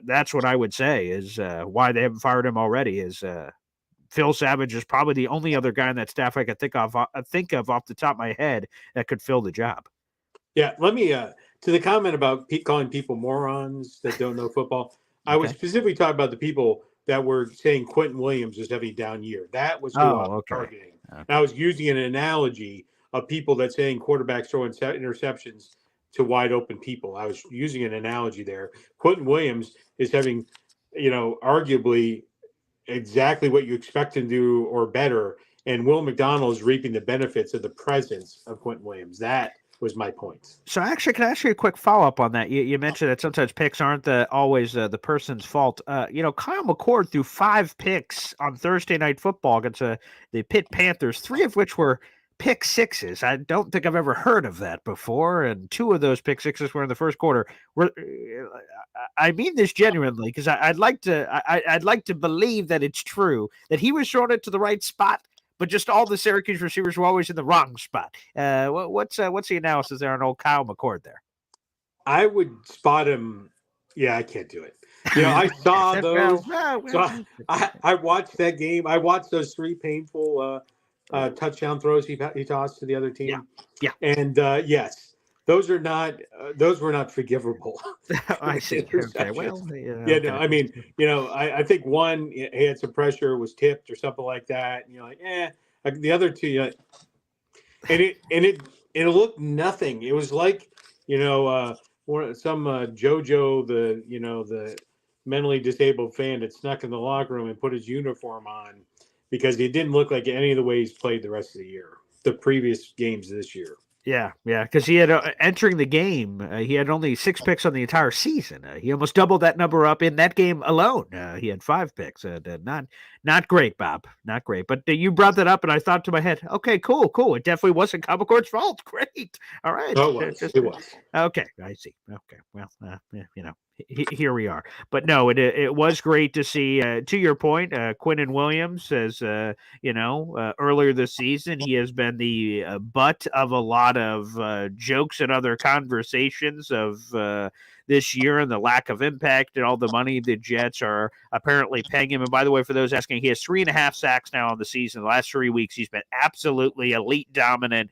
that's what I would say is why they haven't fired him already is Phil Savage is probably the only other guy on that staff I could think of off the top of my head that could fill the job. Yeah, let me to the comment about calling people morons that don't know football. Okay. I was specifically talking about the people that were saying Quentin Williams is having a down year. That was who I was targeting. Okay. And I was using an analogy of people that saying quarterbacks throwing interceptions to wide open people. I was using an analogy there. Quentin Williams is having, arguably exactly what you expect him to do or better. And Will McDonald is reaping the benefits of the presence of Quentin Williams. That was my point. So actually, can I ask you a quick follow-up on that? You mentioned that sometimes picks aren't always the person's fault. Kyle McCord threw 5 picks on Thursday Night Football against the Pitt Panthers, 3 of which were pick sixes. I don't think I've ever heard of that before, and 2 of those pick sixes were in the first quarter. I mean this genuinely because I'd like to believe that it's true that he was throwing it to the right spot, but just all the Syracuse receivers were always in the wrong spot. What's the analysis there on old Kyle McCord there? I would spot him. Yeah, I can't do it. I saw those. So I watched that game. I watched those 3 painful touchdown throws he tossed to the other team. Yeah. And yes, those were not forgivable. I see. Okay. Well, no, I mean, I think one he had some pressure, was tipped or something like that. And you're like, like the other 2, and it looked nothing. It was like, some JoJo, the mentally disabled fan that snuck in the locker room and put his uniform on because it didn't look like any of the way he's played the rest of the year, the previous games this year. Yeah, because he had entering the game, he had only 6 picks on the entire season. He almost doubled that number up in that game alone. He had 5 picks. Not great, Bob. Not great. But you brought that up, and I thought to my head, okay, cool. It definitely wasn't Kyle McCord's fault. Great. All right. Oh, it was. Okay, I see. Okay, well, here we are. But no, it was great to see. To your point, Quinnen Williams says, earlier this season he has been the butt of a lot of jokes and other conversations of this year and the lack of impact and all the money the Jets are apparently paying him. And by the way, for those asking, he has 3.5 sacks now on the season. The last 3 weeks, he's been absolutely elite dominant.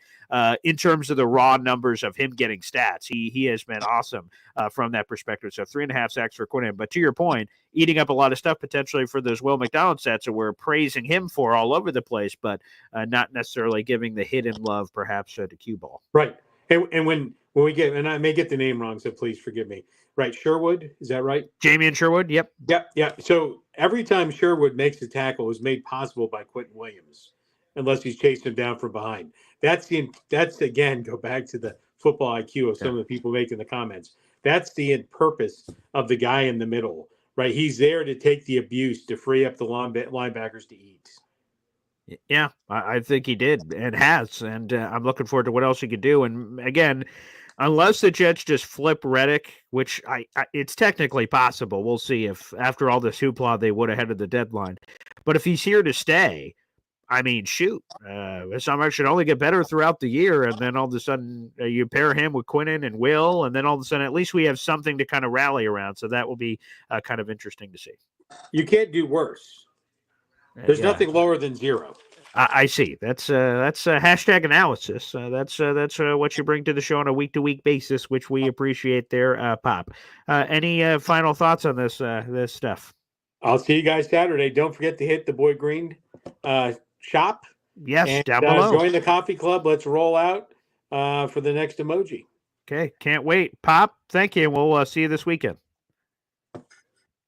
In terms of the raw numbers of him getting stats, he has been awesome from that perspective. So 3.5 sacks for Quinnen. But to your point, eating up a lot of stuff potentially for those Will McDonald stats that we're praising him for all over the place, but not necessarily giving the hidden love perhaps to cue ball. Right. And when we get, and I may get the name wrong, so please forgive me. Right, Sherwood, is that right? Jamie Sherwood, yep. Yep. So every time Sherwood makes a tackle, is made possible by Quentin Williams, unless he's chasing him down from behind. That's again, go back to the football IQ of some of the people making the comments. That's the purpose of the guy in the middle, right? He's there to take the abuse, to free up the linebackers to eat. Yeah, I think he did and has, and I'm looking forward to what else he could do. And again, unless the Jets just flip Reddick, which it's technically possible. We'll see if after all this hoopla they would ahead of the deadline. But if he's here to stay, I mean, shoot, Summer should only get better throughout the year, and then all of a sudden you pair him with Quinnen and Will, and then all of a sudden at least we have something to kind of rally around. So that will be kind of interesting to see. You can't do worse. There's nothing lower than 0. I see. That's hashtag analysis. That's what you bring to the show on a week-to-week basis, which we appreciate there, Pop. Any final thoughts on this stuff? I'll see you guys Saturday. Don't forget to hit the Boy Green shop. Yes, and, down below. Join the coffee club. Let's roll out for the next emoji. Okay, can't wait. Pop, thank you. We'll see you this weekend.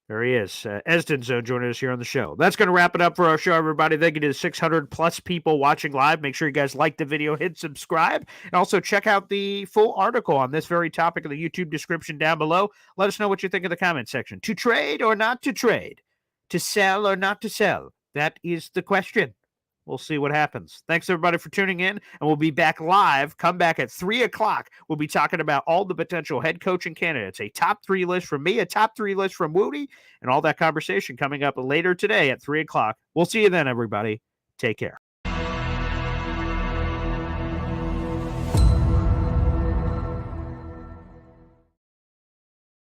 There he is. Esden Zone joining us here on the show. That's going to wrap it up for our show, everybody. Thank you to the 600 plus people watching live. Make sure you guys like the video, hit subscribe, and also check out the full article on this very topic in the YouTube description down below. Let us know what you think in the comment section. To trade or not to trade? To sell or not to sell? That is the question. We'll see what happens. Thanks, everybody, for tuning in, and we'll be back live. Come back at 3 o'clock. We'll be talking about all the potential head coaching candidates, a top 3 list from me, a top 3 list from Woody, and all that conversation coming up later today at 3 o'clock. We'll see you then, everybody. Take care.